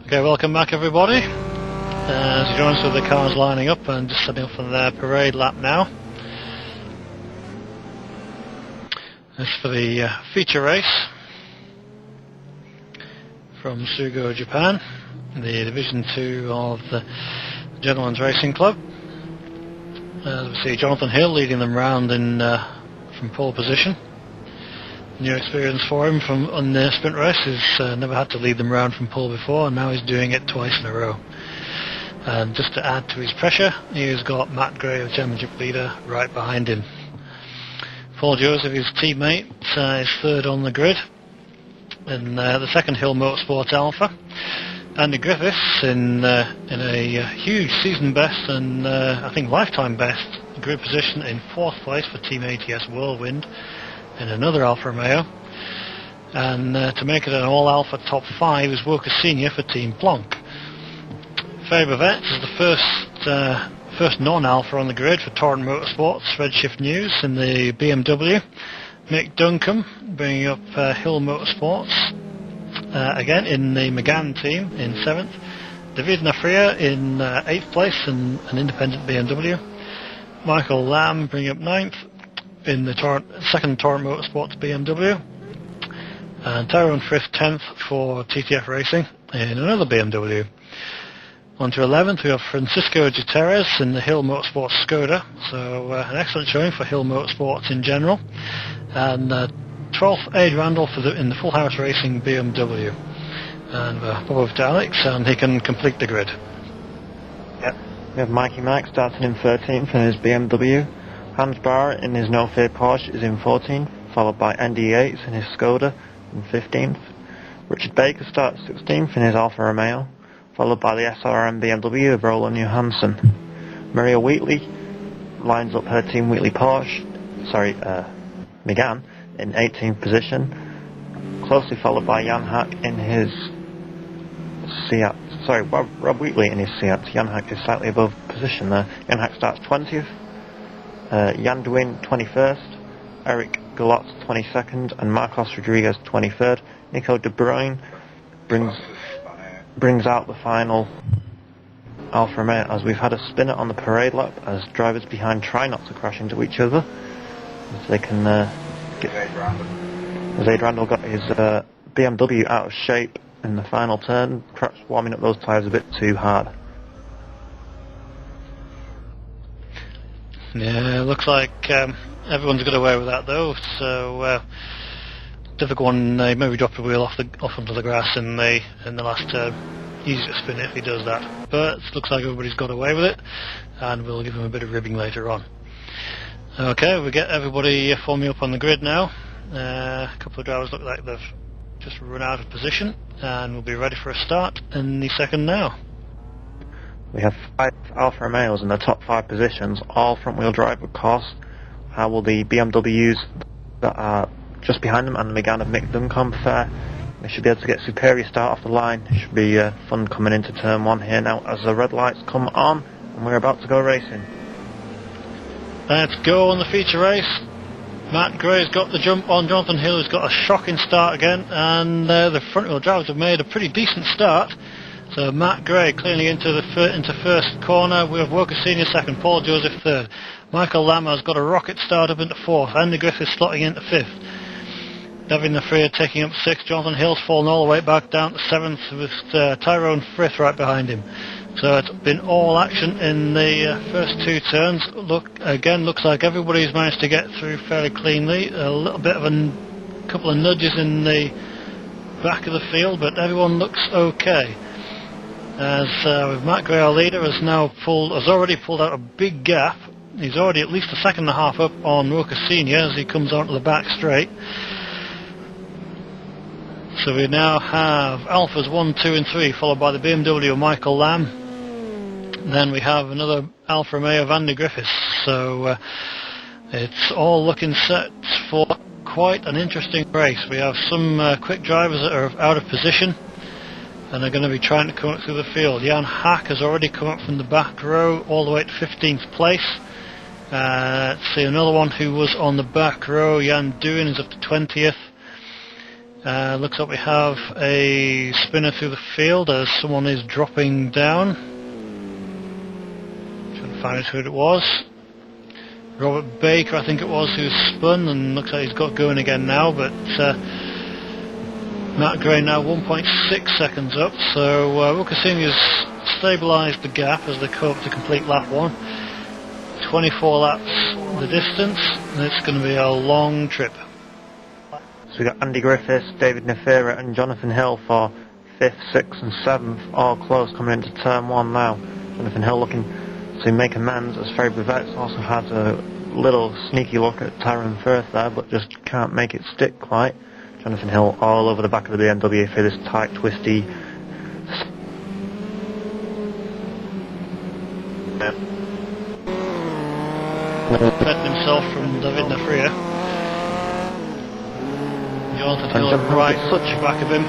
Okay, welcome back everybody. As you join us with the cars lining up and just setting up for their parade lap now. This is for the feature race from Sugo, Japan, the Division 2 of the Gentlemen's Racing Club. As we see Jonathan Hill leading them round in from pole position. New experience for him on the sprint race. He's never had to lead them round from pole before, and now he's doing it twice in a row. And just to add to his pressure, he's got Matt Gray, the championship leader, right behind him. Paul Joseph, his teammate, is third on the grid in the second Hill Motorsports Alpha. Andy Griffiths in a huge season best and I think lifetime best grid position in fourth place for Team ATS Whirlwind in another Alfa Romeo, and to make it an all-Alpha top 5 is Walker Senior for Team Plonk. Faber Vets is the first non-Alpha on the grid for Torrent Motorsports, Redshift News in the BMW. Mick Duncombe bringing up Hill Motorsports again in the McGann team in 7th. David Nafria in 8th place in an independent BMW. Michael Lamb bringing up 9th in the second Torrent Motorsports BMW, and Tyrone Frith 10th for TTF Racing in another BMW. On to 11th we have Francisco Gutierrez in the Hill Motorsports Skoda, so an excellent showing for Hill Motorsports in general, and 12th Aid Randall in the Full House Racing BMW, and Bob Daleks, and he can complete the grid. Yep. We have Mikey Mack starting in 13th in his BMW. Hans Barr in his No Fear Porsche is in 14th, followed by Andy Yates in his Skoda in 15th. Richard Baker starts 16th in his Alfa Romeo, followed by the SRM BMW of Roland Johansson. Maria Wheatley lines up her Team Wheatley Porsche, Megane, in 18th position, closely followed by Jan Hack in his Seat. Rob Wheatley in his Seat. Jan Hack is slightly above position there. Jan Hack starts 20th. Jan Duin 21st, Eric Galot 22nd, and Marcos Rodriguez 23rd. Nico De Bruyne brings out the final Alfa Romeo, as we've had a spinner on the parade lap as drivers behind try not to crash into each other, as they can get. As Aid Randall got his BMW out of shape in the final turn, perhaps warming up those tyres a bit too hard. Yeah, looks like everyone's got away with that though, so difficult one. Maybe drop the wheel off onto the grass in the last turn. Easy to spin it if he does that, but it looks like everybody's got away with it, and we'll give him a bit of ribbing later on. Okay, we get everybody forming up on the grid now. A couple of drivers look like they've just run out of position, and we'll be ready for a start in the second now. We have 5 Alfa Romeos in the top 5 positions, all front-wheel drive of course. How will the BMWs that are just behind them and the Megane of Mick Duncombe fare? They should be able to get superior start off the line. It should be fun coming into turn 1 here now as the red lights come on and we're about to go racing. Let's go on the feature race. Matt Gray's got the jump on Jonathan Hill, who's got a shocking start again, and the front-wheel drivers have made a pretty decent start. So Matt Gray clearly into first corner. We have Walker Senior second, Paul Joseph third. Michael Lammer's got a rocket start up into fourth. Andy Griffiths slotting into fifth. David Nafria taking up sixth. Jonathan Hill's fallen all the way back down to seventh with Tyrone Frith right behind him. So it's been all action in the first 2 turns. Looks like everybody's managed to get through fairly cleanly. A little bit of a couple of nudges in the back of the field, but everyone looks okay. As with Matt Gray, our leader, has already pulled out a big gap. He's already at least a second and a half up on Roca Senior as he comes onto the back straight. So we now have Alphas 1, 2 and 3 followed by the BMW of Michael Lamb. Then we have another Alfa Romeo of Andy Griffiths. So it's all looking set for quite an interesting race. We have some quick drivers that are out of position and are going to be trying to come up through the field. Jan Hack has already come up from the back row all the way to 15th place. Let's see, another one who was on the back row, Jan Doohan, is up to 20th. Looks like we have a spinner through the field as someone is dropping down. Trying to find out who it was. Robert Baker, I think it was, who spun, and looks like he's got going again now, but Matt Gray now 1.6 seconds up, so Wilkesini has stabilised the gap as they come up to complete lap 1. 24 laps the distance, and it's going to be a long trip. So we've got Andy Griffiths, David Nefera and Jonathan Hill for 5th, 6th and 7th, all close coming into turn 1 now. Jonathan Hill looking to make amends as Ferry Bivets also had a little sneaky look at Tyrone Firth there, but just can't make it stick quite. Jonathan Hill all over the back of the BMW through this tight, twisty... Defending himself from David Nefria. Jonathan Hill right such back of him.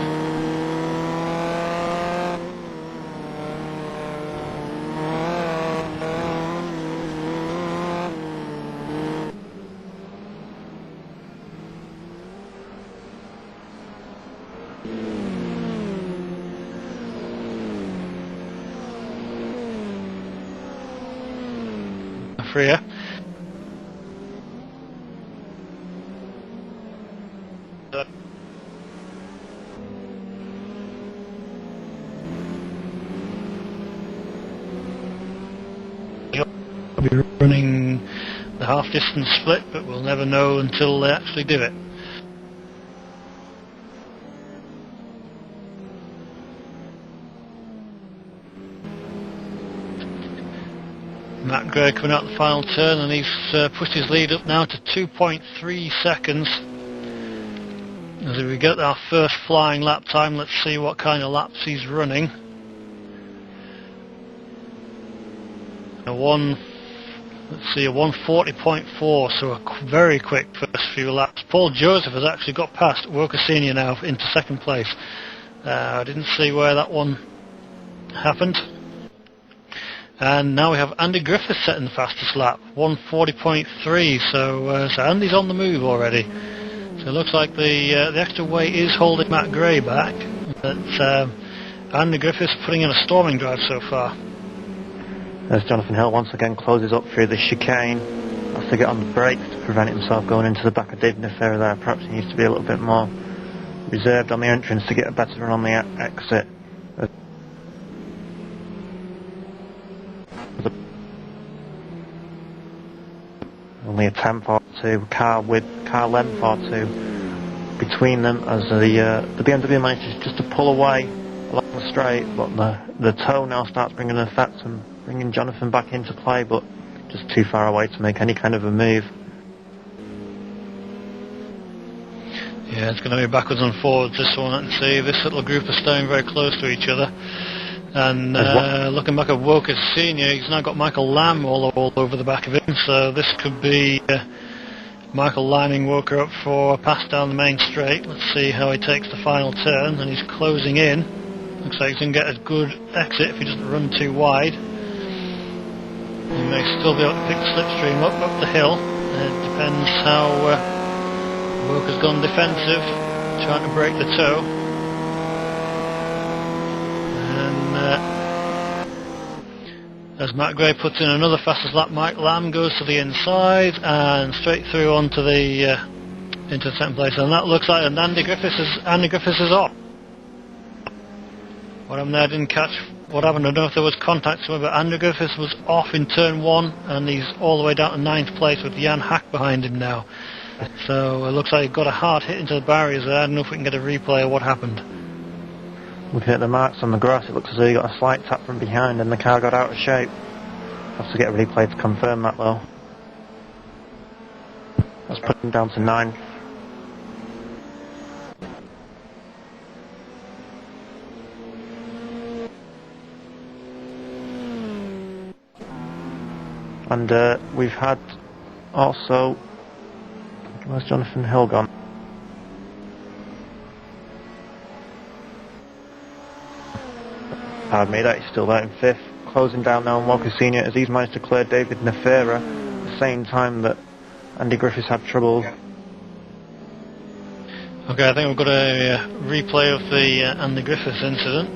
Nefria. Be running the half distance split, but we'll never know until they actually do it. Matt Gray coming out the final turn, and he's pushed his lead up now to 2.3 seconds. As we get our first flying lap time, let's see what kind of laps he's running. A 140.4, so a very quick first few laps. Paul Joseph has actually got past Wilkesini now into second place. I didn't see where that one happened. And now we have Andy Griffiths setting the fastest lap, 140.3, so Andy's on the move already. So it looks like the extra weight is holding Matt Gray back, but Andy Griffiths putting in a storming drive so far. As Jonathan Hill once again closes up through the chicane, has to get on the brakes to prevent himself going into the back of David Nefera there. Perhaps he needs to be a little bit more reserved on the entrance to get a better run on the exit. Only a tenth or two, car length or two between them as the BMW manages just to pull away along the straight, but the toe now starts bringing an effect and bringing Jonathan back into play, but just too far away to make any kind of a move. Yeah, it's going to be backwards and forwards this one. I can see this little group are staying very close to each other. And looking back at Wilkes Senior, he's now got Michael Lamb all over the back of him, so this could be Michael lining Walker up for a pass down the main straight. Let's see how he takes the final turn, and he's closing in. Looks like he's going to get a good exit if he doesn't run too wide. He may still be able to pick the slipstream up the hill. It depends how Walker's gone defensive, trying to break the toe. As Matt Gray puts in another fastest lap, Mike Lamb goes to the inside and straight through onto the into second place, and that looks like Andy Griffiths is off. What happened there? I didn't catch what happened. I don't know if there was contact somewhere, but Andy Griffiths was off in turn 1, and he's all the way down to 9th place with Jan Hack behind him now. So it looks like he got a hard hit into the barriers there. I don't know if we can get a replay of what happened. Looking at the marks on the grass, it looks as though he got a slight tap from behind and the car got out of shape. Have to get a replay to confirm that though. That's put him down to 9th. And we've had also... Where's Jonathan Hill gone? Pardon me, that is still there in 5th. Closing down now on Walker Senior as he's managed to clear David Nefera at the same time that Andy Griffiths had trouble. Okay, I think we've got a replay of the Andy Griffiths incident.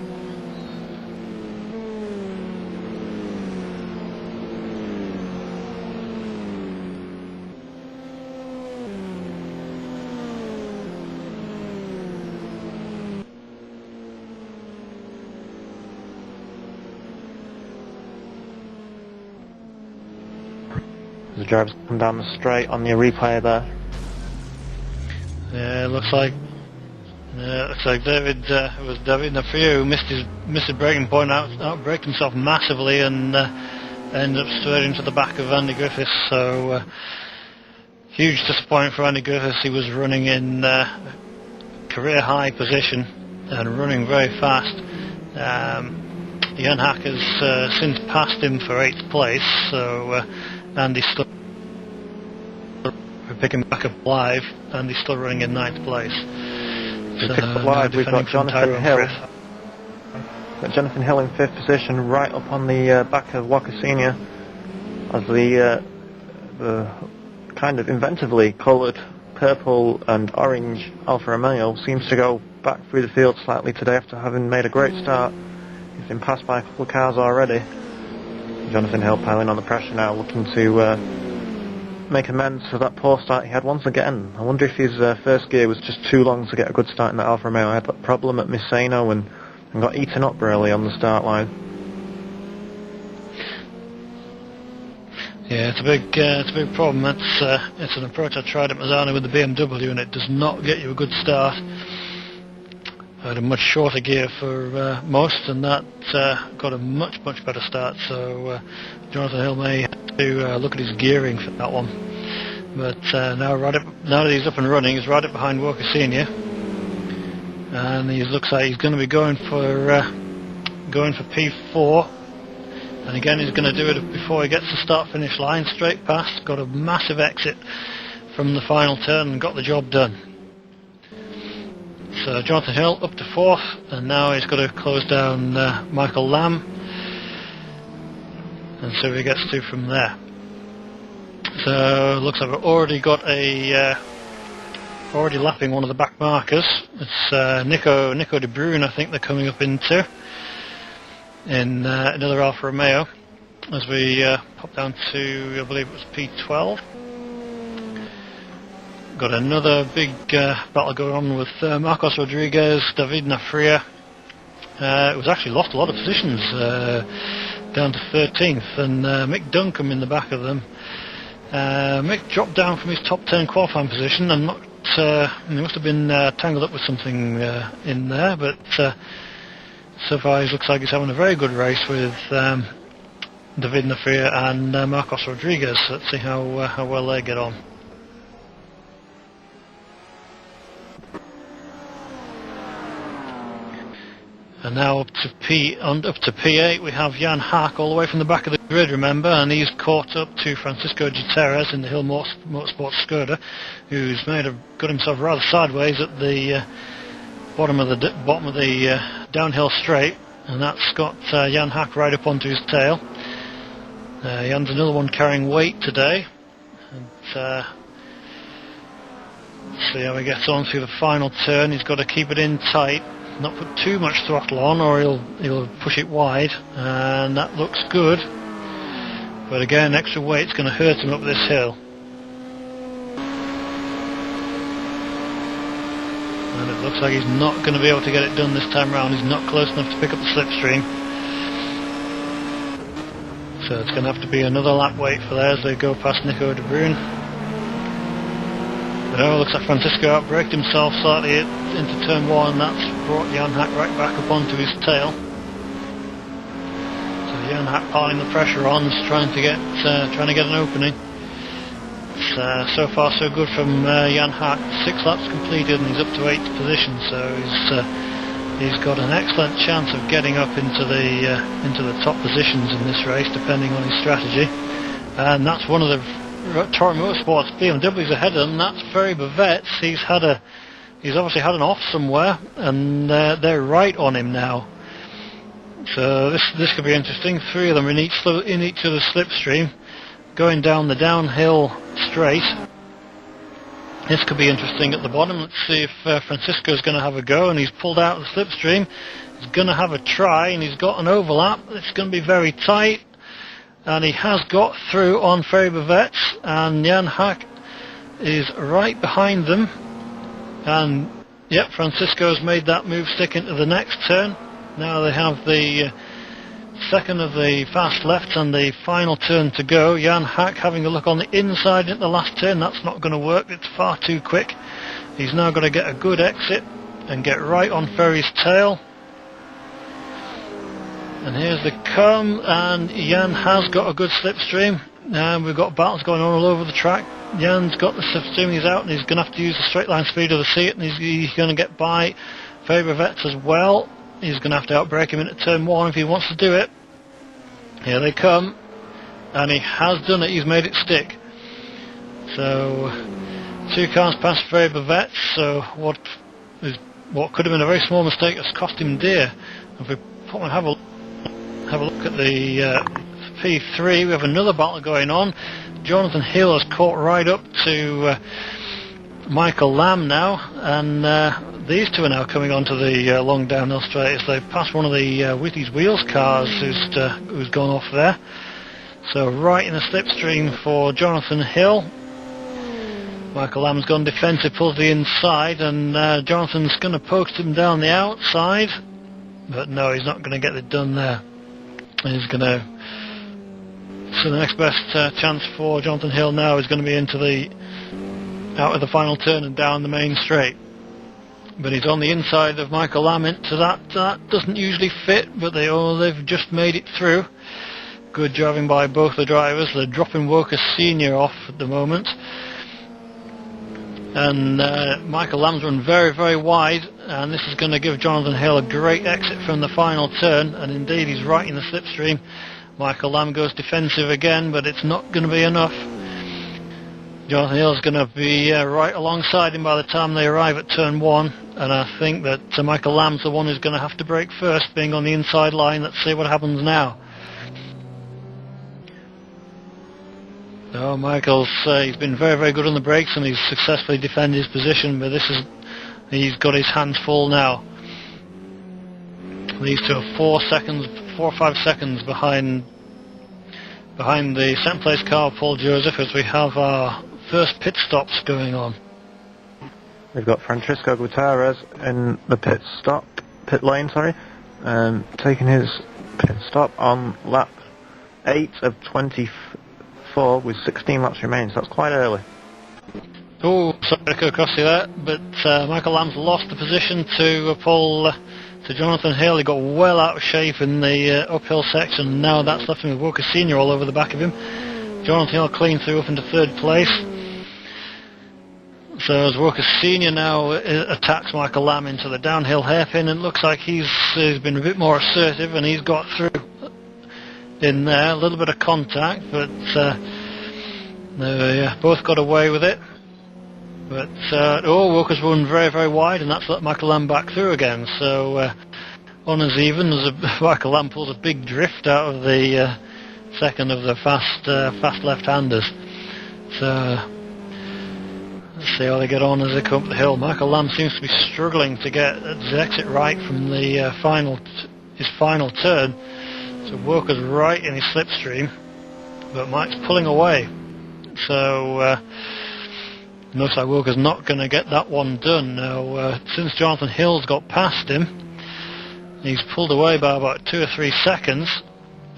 The drivers come down the straight on the replay there. Yeah, it looks like David Nefria who missed his braking point, outbraked himself massively and ended up straight into the back of Andy Griffiths. So huge disappointment for Andy Griffiths. He was running in career high position and running very fast. Jan Hack has since passed him for 8th place, so Andy's still picking back up live, and he's still running in 9th place. So picked up live, we've got Jonathan Hill. Got Jonathan Hill in 5th position, right up on the back of Walker Senior, as the kind of inventively coloured purple and orange Alfa Romeo seems to go back through the field slightly today after having made a great start. He's been passed by a couple of cars already. Jonathan Hill piling on the pressure now, looking to make amends for that poor start he had once again. I wonder if his first gear was just too long to get a good start in that Alfa Romeo. I had that problem at Misano and got eaten up early on the start line. Yeah, it's a big problem. It's an approach I tried at Misano with the BMW, and it does not get you a good start. I had a much shorter gear for most, and that got a much better start. So Jonathan Hill may have to look at his gearing for that one. But now that he's up and running, he's right up behind Walker Senior, and he looks like he's going to be going for P4. And again, he's going to do it before he gets to start-finish line, straight past. Got a massive exit from the final turn and got the job done. So Jonathan Hill up to 4th, and now he's got to close down Michael Lamb and see where he gets to from there. So looks like we've already got already lapping one of the back markers. It's Nico de Bruin, I think they're coming up into in another Alfa Romeo as we pop down to, I believe it was P12. Got another big battle going on with Marcos Rodriguez, David Nefria. It was actually lost a lot of positions down to 13th, and Mick Duncombe in the back of them. Mick dropped down from his top 10 qualifying position. I'm not. He must have been tangled up with something in there, but so far he looks like he's having a very good race with David Nefria and Marcos Rodriguez. Let's see how well they get on. And now up to P8 we have Jan Hack all the way from the back of the grid, remember, and he's caught up to Francisco Gutierrez in the Hill Motorsports Skoda, who's got himself rather sideways at the bottom of the downhill straight, and that's got Jan Hack right up onto his tail. Jan's another one carrying weight today, and let's see how he gets on through the final turn. He's got to keep it in tight, not put too much throttle on, or he'll push it wide, and that looks good. But again, extra weight's going to hurt him up this hill. And it looks like he's not going to be able to get it done this time round. He's not close enough to pick up the slipstream. So it's going to have to be another lap wait for there as they go past Nico de Bruin. But it looks like Francisco outbraked himself slightly into turn 1, and that's brought Jan Hack right back up onto his tail. So Jan Hack piling the pressure on, trying to get an opening. So far so good from Jan Hack. 6 laps completed and he's up to 8th position, so he's got an excellent chance of getting up into the top positions in this race, depending on his strategy. and that's one of the Torrent Motorsports BMWs ahead of them. That's Ferry Bavets. He's obviously had an off somewhere, and they're right on him now. So this could be interesting. Three of them in each of the slipstream, going down the downhill straight. This could be interesting at the bottom. Let's see if Francisco's going to have a go, and he's pulled out of the slipstream. He's going to have a try, and he's got an overlap. It's going to be very tight, and he has got through on Ferry Bavets, and Jan Hack is right behind them. And yep, Francisco's made that move stick into the next turn. Now they have the second of the fast lefts and the final turn to go. Jan Hack having a look on the inside at the last turn. That's not going to work. It's far too quick. He's now got to get a good exit and get right on Ferry's tail. And here's the come, and Jan has got a good slipstream. And we've got battles going on all over the track. Jan's got the slipstream, he's out, and he's going to have to use the straight line speed of the seat, and he's going to get by Ferry Bavets as well. He's going to have to outbrake him into turn 1 if he wants to do it. Here they come, and he has done it. He's made it stick. So 2 cars past Ferry Bavets. So what could have been a very small mistake has cost him dear. If we have a look at the P3, we have another battle going on. Jonathan Hill has caught right up to Michael Lamb now, and these two are now coming onto the long downhill straight as they've passed one of the Whitty's Wheels cars who's gone off there. So right in the slipstream for Jonathan Hill. Michael Lamb's gone defensive, pulls the inside, and Jonathan's going to poke him down the outside, but no, he's not going to get it done there. He's going to... So the next best chance for Jonathan Hill now is going to be out of the final turn and down the main straight. But he's on the inside of Michael Lamb into that. That doesn't usually fit, but they've just made it through. Good driving by both the drivers. They're dropping Walker Senior off at the moment. And Michael Lamb's run very, very wide, and this is going to give Jonathan Hill a great exit from the final turn, and indeed he's right in the slipstream. Michael Lamb goes defensive again, but it's not going to be enough. Jonathan Hill's going to be right alongside him by the time they arrive at turn 1, and I think that Michael Lamb's the one who's going to have to brake first, being on the inside line. Let's see what happens now. So Michael's he's been very, very good on the brakes, and he's successfully defended his position, but he's got his hands full now. These two are 4 or 5 seconds behind the second place car, Paul Joseph, as we have our first pit stops going on. We've got Francisco Gutierrez in the pit lane, taking his pit stop on lap 8 of 24 with 16 laps remaining, so that's quite early. Oh, sorry to cut across you there, but Michael Lamb's lost the position to Jonathan Hill. He got well out of shape in the uphill section, and now that's left him with Walker Senior all over the back of him. Jonathan Hill clean through up into 3rd place. So as Walker Senior now attacks Michael Lamb into the downhill hairpin, it looks like he's been a bit more assertive, and he's got through in there. A little bit of contact, but both got away with it. But Walker's run very, very wide, and that's let Michael Lamb back through again. So honours even as Michael Lamb pulls a big drift out of the second of the fast left-handers. So let's see how they get on as they come up the hill. Michael Lamb seems to be struggling to get his exit right from the his final turn. So Walker's right in his slipstream, but Mike's pulling away. So looks like Walker's not going to get that one done. Now, since Jonathan Hill's got past him, he's pulled away by about 2 or 3 seconds,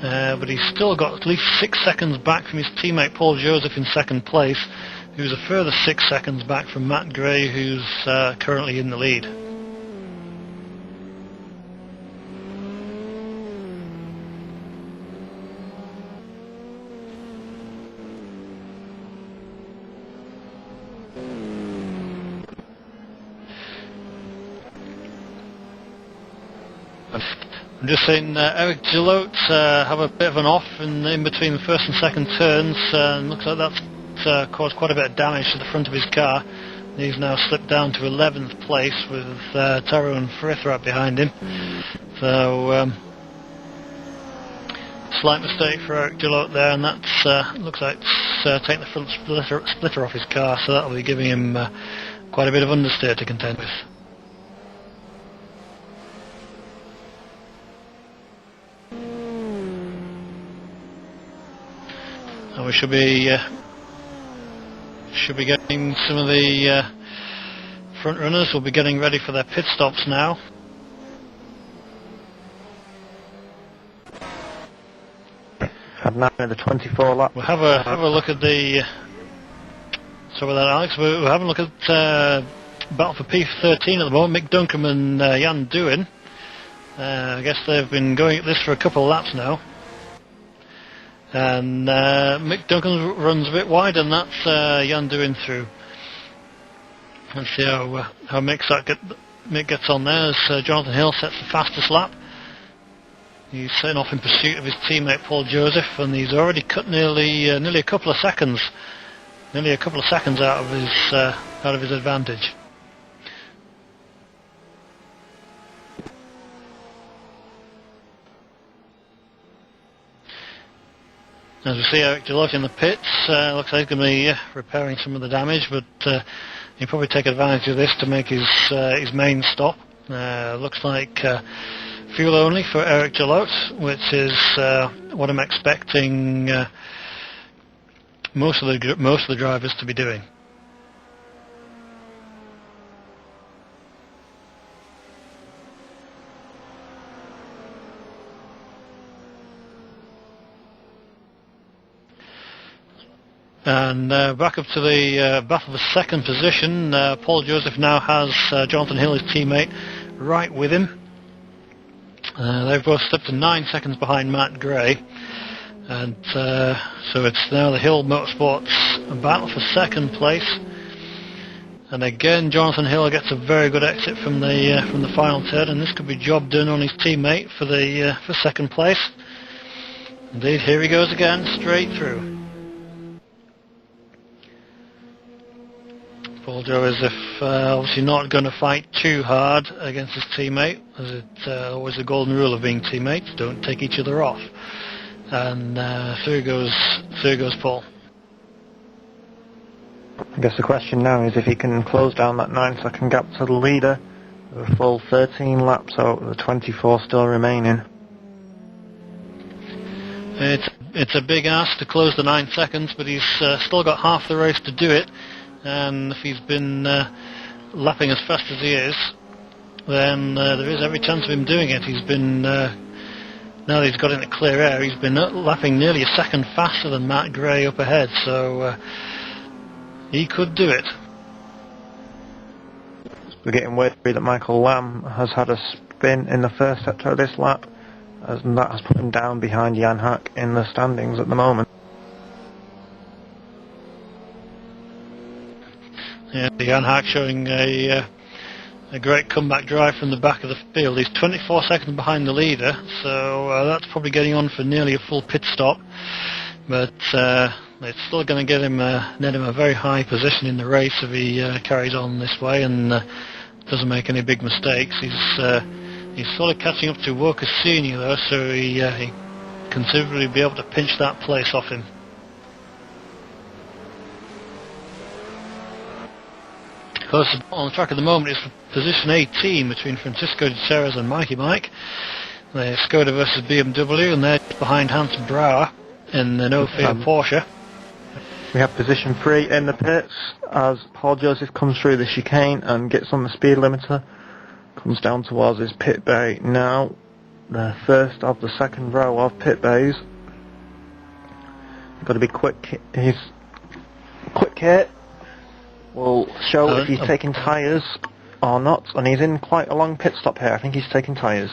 but he's still got at least 6 seconds back from his teammate Paul Joseph in 2nd place, who's a further 6 seconds back from Matt Gray, who's currently in the lead. I'm just saying Eric Gillot have a bit of an off in between the first and second turns, and looks like that's caused quite a bit of damage to the front of his car. He's now slipped down to 11th place with Taro and Frith right behind him. So slight mistake for Eric Gillot there, and that looks like it's taking the front splitter off his car, so that'll be giving him quite a bit of understeer to contend with. And we should be getting some of the front runners will be getting ready for their pit stops now. And now in the 24 lap. We'll have a look at the. Sorry about that, Alex. We're having a look at battle for P13 at the moment. Mick Duncombe and Jan Doohan. I guess they've been going at this for a couple of laps now. And Mick Duncombe runs a bit wide, and that's Jan Doohan through. Let's see how Mick gets on there as Jonathan Hill sets the fastest lap. He's setting off in pursuit of his teammate Paul Joseph, and he's already cut nearly a couple of seconds out of his advantage. As we see Eric Gillot in the pits, looks like he's going to be repairing some of the damage, but he'll probably take advantage of this to make his main stop. Looks like fuel only for Eric Gillot, which is what I'm expecting most of the drivers to be doing. And back up to the battle for second position. Paul Joseph now has Jonathan Hill, his teammate, right with him. They've both slipped to 9 seconds behind Matt Gray. And so it's now the Hill Motorsports battle for second place. And again, Jonathan Hill gets a very good exit from the final turn, and this could be job done on his teammate for second place. Indeed, here he goes again, straight through. Paul Joseph obviously not going to fight too hard against his teammate, as it's always the golden rule of being teammates: don't take each other off. And through goes Paul. I guess the question now is if he can close down that 9-second gap to the leader with a full 13 laps out of the 24 still remaining. It's a big ask to close the 9 seconds, but he's still got half the race to do it. And if he's been lapping as fast as he is, then there is every chance of him doing it. He's been, now that he's got into clear air, he's been lapping nearly a second faster than Matt Gray up ahead, so he could do it. We're getting word that Michael Lamb has had a spin in the first sector of this lap, and that has put him down behind Jan Hack in the standings at the moment. Yeah, Jan Hack showing a great comeback drive from the back of the field. He's 24 seconds behind the leader, so that's probably getting on for nearly a full pit stop. But it's still going to get him net him a very high position in the race if he carries on this way and doesn't make any big mistakes. He's sort of catching up to Walker Senior though, so he considerably be able to pinch that place off him. Closest on the track at the moment is position 18 between Francisco de Serres and Mikey Mike. The Skoda versus BMW, and they're behind Hans Brouwer in the no-fear Porsche. We have position 3 in the pits as Paul Joseph comes through the chicane and gets on the speed limiter. Comes down towards his pit bay now. The first of the second row of pit bays. Got to be quick. His quick hit will show if he's taking tyres or not, and he's in quite a long pit stop here. I think he's taking tyres.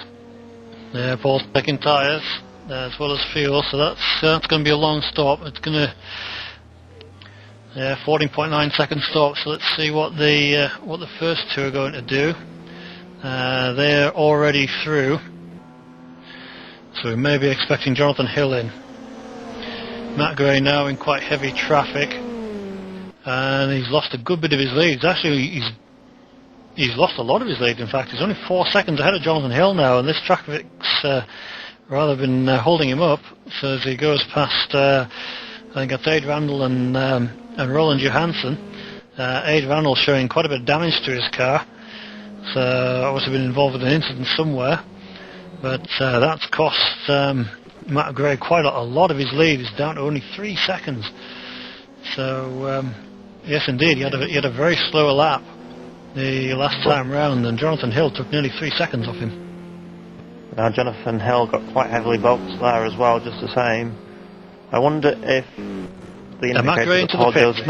Yeah, Paul's taking tyres as well as fuel, so that's going to be a long stop. It's going to 14.9 second stop. So let's see what the first two are going to do. They're already through. So we may be expecting Jonathan Hill in. Matt Gray now in quite heavy traffic, and he's lost a good bit of his lead. He's lost a lot of his lead, in fact. He's only 4 seconds ahead of Jonathan Hill now, and this traffic's rather been holding him up. So as he goes past, I think it's Aid Randall and Roland Johansson. Aid Randall showing quite a bit of damage to his car, so obviously been involved with an incident somewhere. But that's cost Matt Gray quite a lot of his lead. He's down to only 3 seconds. So yes, indeed, he had a very slow lap the last time round, and Jonathan Hill took nearly 3 seconds off him. Now Jonathan Hill got quite heavily boxed there as well, just the same. I wonder if the Matt Gray into the pits.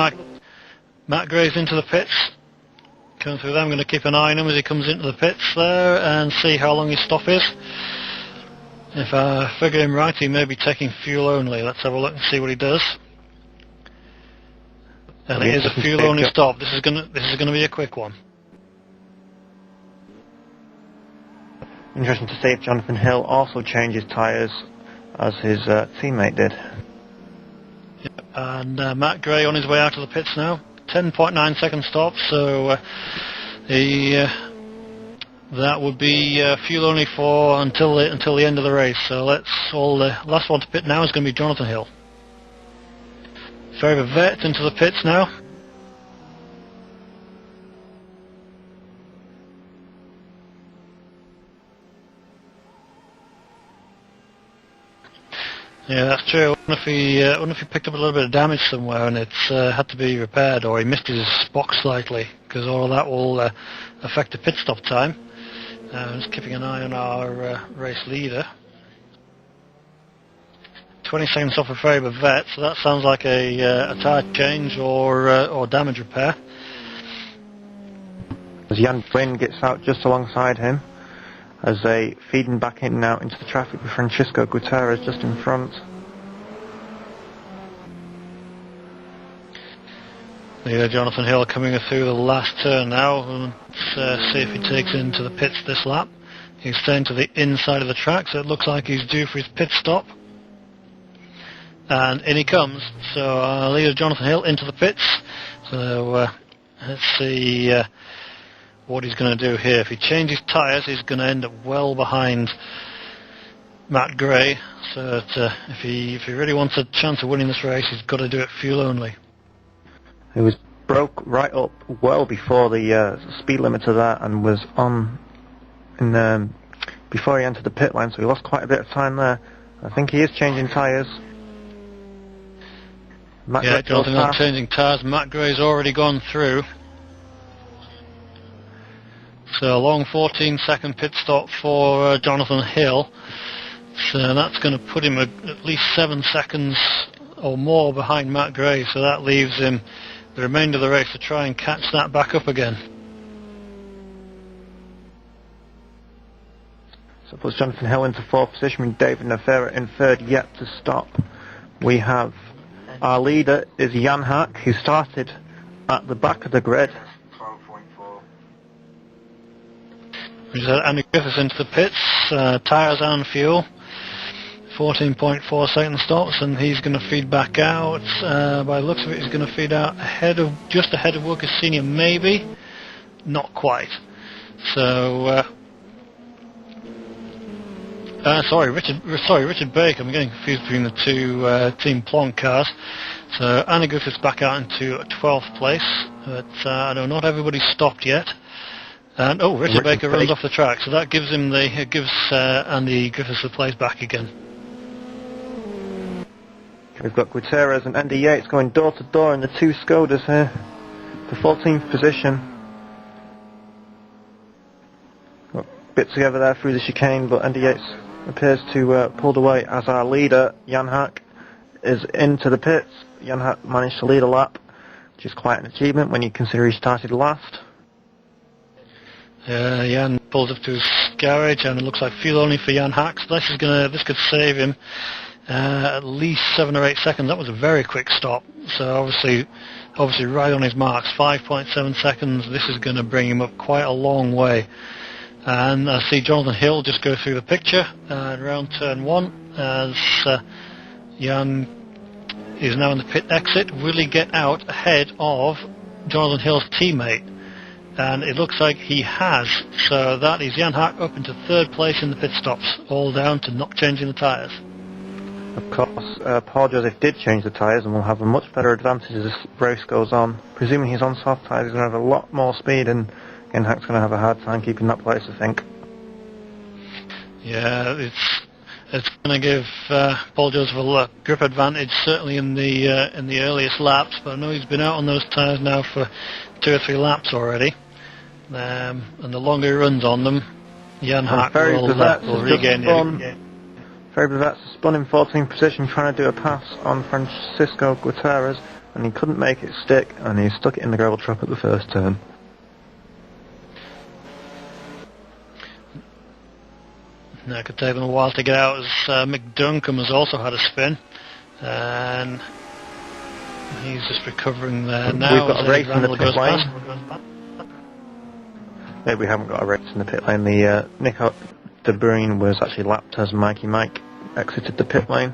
Matt Gray's into the pits. Coming through there, I'm going to keep an eye on him as he comes into the pits there and see how long his stop is. If I figure him right, he may be taking fuel only. Let's have a look and see what he does. And it is a fuel only stop. This is going to be a quick one. Interesting to see if Jonathan Hill also changes tyres as his teammate did. Yep. And Matt Gray on his way out of the pits now. 10.9 second stop, so that would be fuel only for until the end of the race. So the last one to pit now is going to be Jonathan Hill. Ferry Vet into the pits now. Yeah, that's true. I wonder if he picked up a little bit of damage somewhere and it's had to be repaired, or he missed his box slightly, because all of that will affect the pit stop time. Just keeping an eye on our race leader. 20 seconds off of Ferry Vet, so that sounds like a tyre change or damage repair. As Jan Quinn gets out just alongside him, as they feeding back in and out into the traffic with Francisco Gutierrez just in front. Yeah, Jonathan Hill coming through the last turn now. Let's see if he takes into the pits this lap. He's staying to the inside of the track, so it looks like he's due for his pit stop. And in he comes. So our leader Jonathan Hill into the pits. So let's see what he's going to do here. If he changes tyres, he's going to end up well behind Matt Gray. So that, if he really wants a chance of winning this race, he's got to do it fuel only. He was broke right up well before the speed limiter there, and was on before he entered the pit line, so he lost quite a bit of time there. I think he is changing tyres. Jonathan Hill changing tyres. Matt Gray's already gone through. So a long 14-second pit stop for Jonathan Hill. So that's going to put him at least 7 seconds or more behind Matt Gray. So that leaves him the remainder of the race to try and catch that back up again. So puts Jonathan Hill into fourth position with David Navera in third, yet to stop. We have our leader is Jan Hack, who started at the back of the grid. We've had Andy Griffiths into the pits, tyres and fuel. 14.4 second stops, and he's going to feed back out. By the looks of it, he's going to feed out just ahead of Wilkes Senior, maybe, not quite. So, Richard Baker. I'm getting confused between the two Team Plonk cars. So Andy Griffiths back out into 12th place, but I know not everybody's stopped yet. And Richard Baker runs off the track, so that gives Andy Griffiths the place back again. We've got Gutierrez and Andy Yates going door to door in the two Skodas here for 14th position. Got a bit together there through the chicane, but Andy Yates appears to pulled away as our leader, Jan Hack, is into the pits. Jan Hack managed to lead a lap, which is quite an achievement when you consider he started last. Jan pulls up to his garage, and it looks like fuel only for Jan Hack. So this could save him at least 7 or 8 seconds. That was a very quick stop. So obviously right on his marks, 5.7 seconds. This is going to bring him up quite a long way And I see Jonathan Hill just go through the picture around turn 1 as Jan is now in the pit exit. Will he get out ahead of Jonathan Hill's teammate? And it looks like he has. So that is Jan Hack up into 3rd place in the pit stops, all down to not changing the tyres. Of course, Paul Joseph did change the tyres and will have a much better advantage as this race goes on. Presuming he's on soft tyres, he's going to have a lot more speed, and Jan Hack's going to have a hard time keeping that place, I think. Yeah, it's going to give Paul Joseph a grip advantage, certainly in the earliest laps. But I know he's been out on those tyres now for 2 or 3 laps already, and the longer he runs on them, Jan Hack will regain it. Ferry Bavets spun in 14th position trying to do a pass on Francisco Gutierrez, and he couldn't make it stick, and he stuck it in the gravel trap at the first turn. Now it could take him a while to get out, as Mick Duncombe has also had a spin, and he's just recovering there now. We've got a race in the pit lane. No, we haven't got a race in the pit lane. The Nico De Bruyne was actually lapped as Mikey Mike exited the pit lane.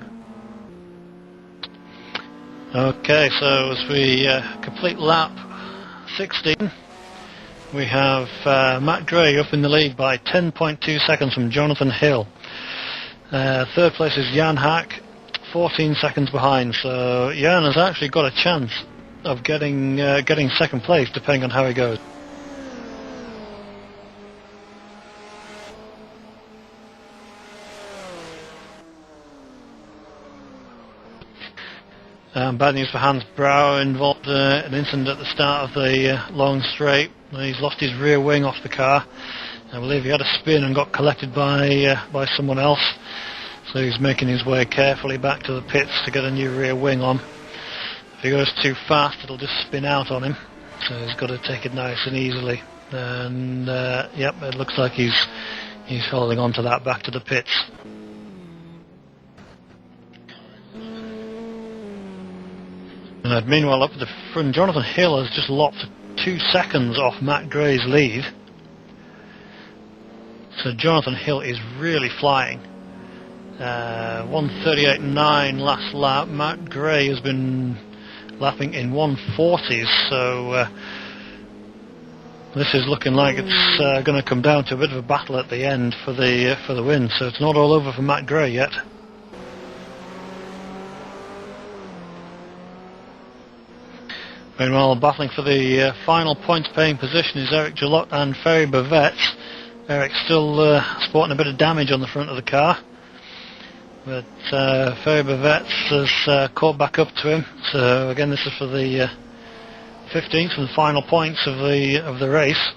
Okay, so as we complete lap 16, we have Matt Gray up in the lead by 10.2 seconds from Jonathan Hill. 3rd place is Jan Hack, 14 seconds behind. So Jan has actually got a chance of getting 2nd place, depending on how he goes. Bad news for Hans Brouwer, involved an incident at the start of the long straight. He's lost his rear wing off the car. I believe he had a spin and got collected by someone else. So he's making his way carefully back to the pits to get a new rear wing on. If he goes too fast, it'll just spin out on him. So he's got to take it nice and easily. And yep, it looks like he's holding on to that back to the pits. And meanwhile, up at the front, Jonathan Hill has just lopped 2 seconds off Matt Gray's lead. So Jonathan Hill is really flying. 1:38.9 last lap. Matt Gray has been lapping in 1:40s. So this is looking like it's going to come down to a bit of a battle at the end for the win. So it's not all over for Matt Gray yet. Meanwhile, battling for the final points-paying position is Eric Jalot and Ferry Bavets. Eric's still sporting a bit of damage on the front of the car, but Ferry Bavets has caught back up to him. So again, this is for the 15th and final points of the race.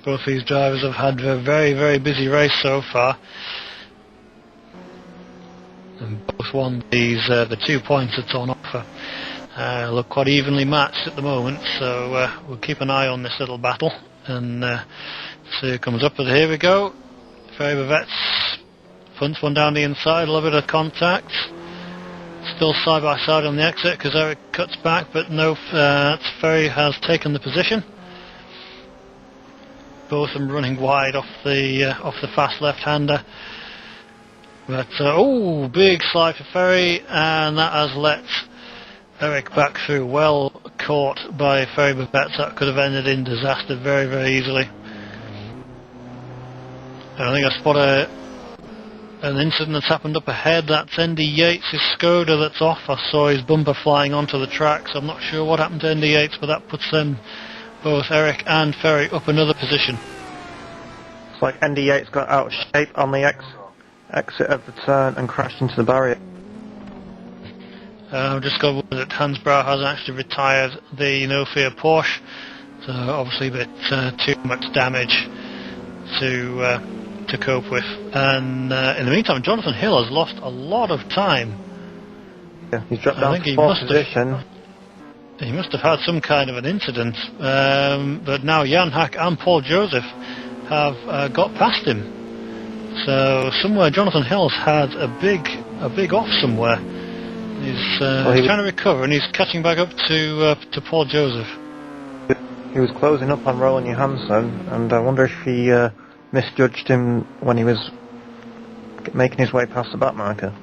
Both these drivers have had a very, very busy race so far, and both won the 2 points that's on offer. Look quite evenly matched at the moment, so we'll keep an eye on this little battle and see who comes up. But here we go. Ferry Bavets punts one down the inside, a little bit of contact. Still side by side on the exit because Eric cuts back, but no, Ferry has taken the position. Both of them running wide off the fast left-hander. But oh, big slide for Ferry, and that has let Eric back through. Well caught by Ferry Bavets. That could have ended in disaster very, very easily. And I think I spot an incident that's happened up ahead. That's Andy Yates' Skoda that's off. I saw his bumper flying onto the track, so I'm not sure what happened to Andy Yates, but that puts them, both Eric and Ferry, up another position. It's like Andy Yates got out of shape on the exit of the turn and crashed into the barrier. I've discovered that Hans Brouwer has actually retired the No Fear Porsche, so obviously a bit too much damage to cope with. And in the meantime, Jonathan Hill has lost a lot of time. Yeah, he's dropped down to 4th position. He must have had some kind of an incident, but now Jan Hack and Paul Joseph have got past him. So somewhere Jonathan Hill's had a big off somewhere. He's trying to recover, and he's catching back up to Paul Joseph. He was closing up on Roland Johansson, and I wonder if he misjudged him when he was making his way past the back marker.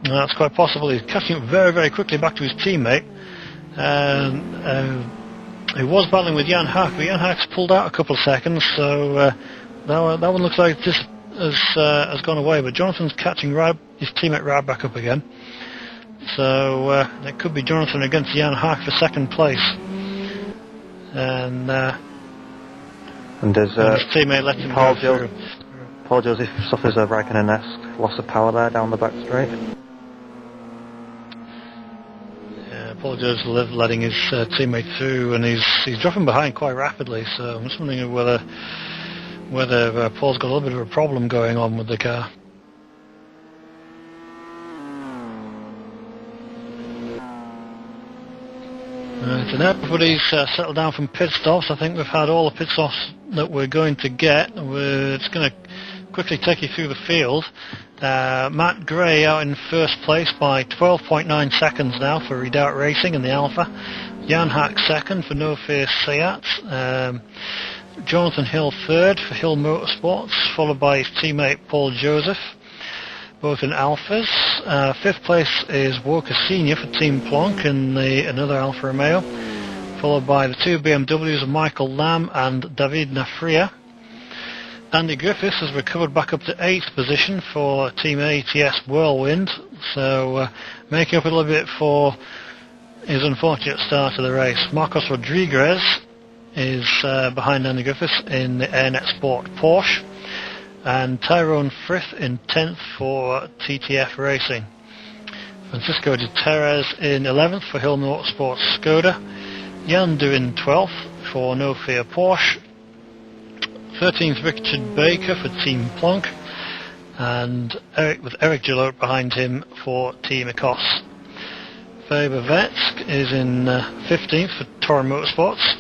That's quite possible. He's catching up very, very quickly back to his teammate. He was battling with Jan Hack, but Jan Hack's pulled out a couple of seconds, so that one looks like this has gone away. But Jonathan's catching his teammate right back up again. So it could be Jonathan against Jan Hack for second place. And does his teammate let him go through. Paul Joseph suffers a Raikkonen-esque loss of power there down the back straight. Yeah, Paul Joseph letting his teammate through, and he's dropping behind quite rapidly. So I'm just wondering whether Paul's got a little bit of a problem going on with the car. Right, so now everybody's settled down from pit stops. I think we've had all the pit stops that we're going to get. We're just going to quickly take you through the field. Matt Gray out in first place by 12.9 seconds now for Redoubt Racing in the Alpha. Jan Hack second for No Fear Seat. Jonathan Hill third for Hill Motorsports, followed by his teammate Paul Joseph, both in Alphas. Fifth place is Walker Senior for Team Plonk in another Alfa Romeo, followed by the two BMWs of Michael Lamb and David Nafria. Andy Griffiths has recovered back up to 8th position for Team ATS Whirlwind, so making up a little bit for his unfortunate start of the race. Marcos Rodriguez is behind Andy Griffiths in the Airnet Sport Porsche, and Tyrone Frith in 10th for TTF Racing. Francisco de Terres in 11th for Hill Motorsports Skoda. Jan Du in 12th for No Fear Porsche. 13th Richard Baker for Team Plonk, and Eric Gillot behind him for Team Ecos. Faber Vetsk is in 15th for Toro Motorsports.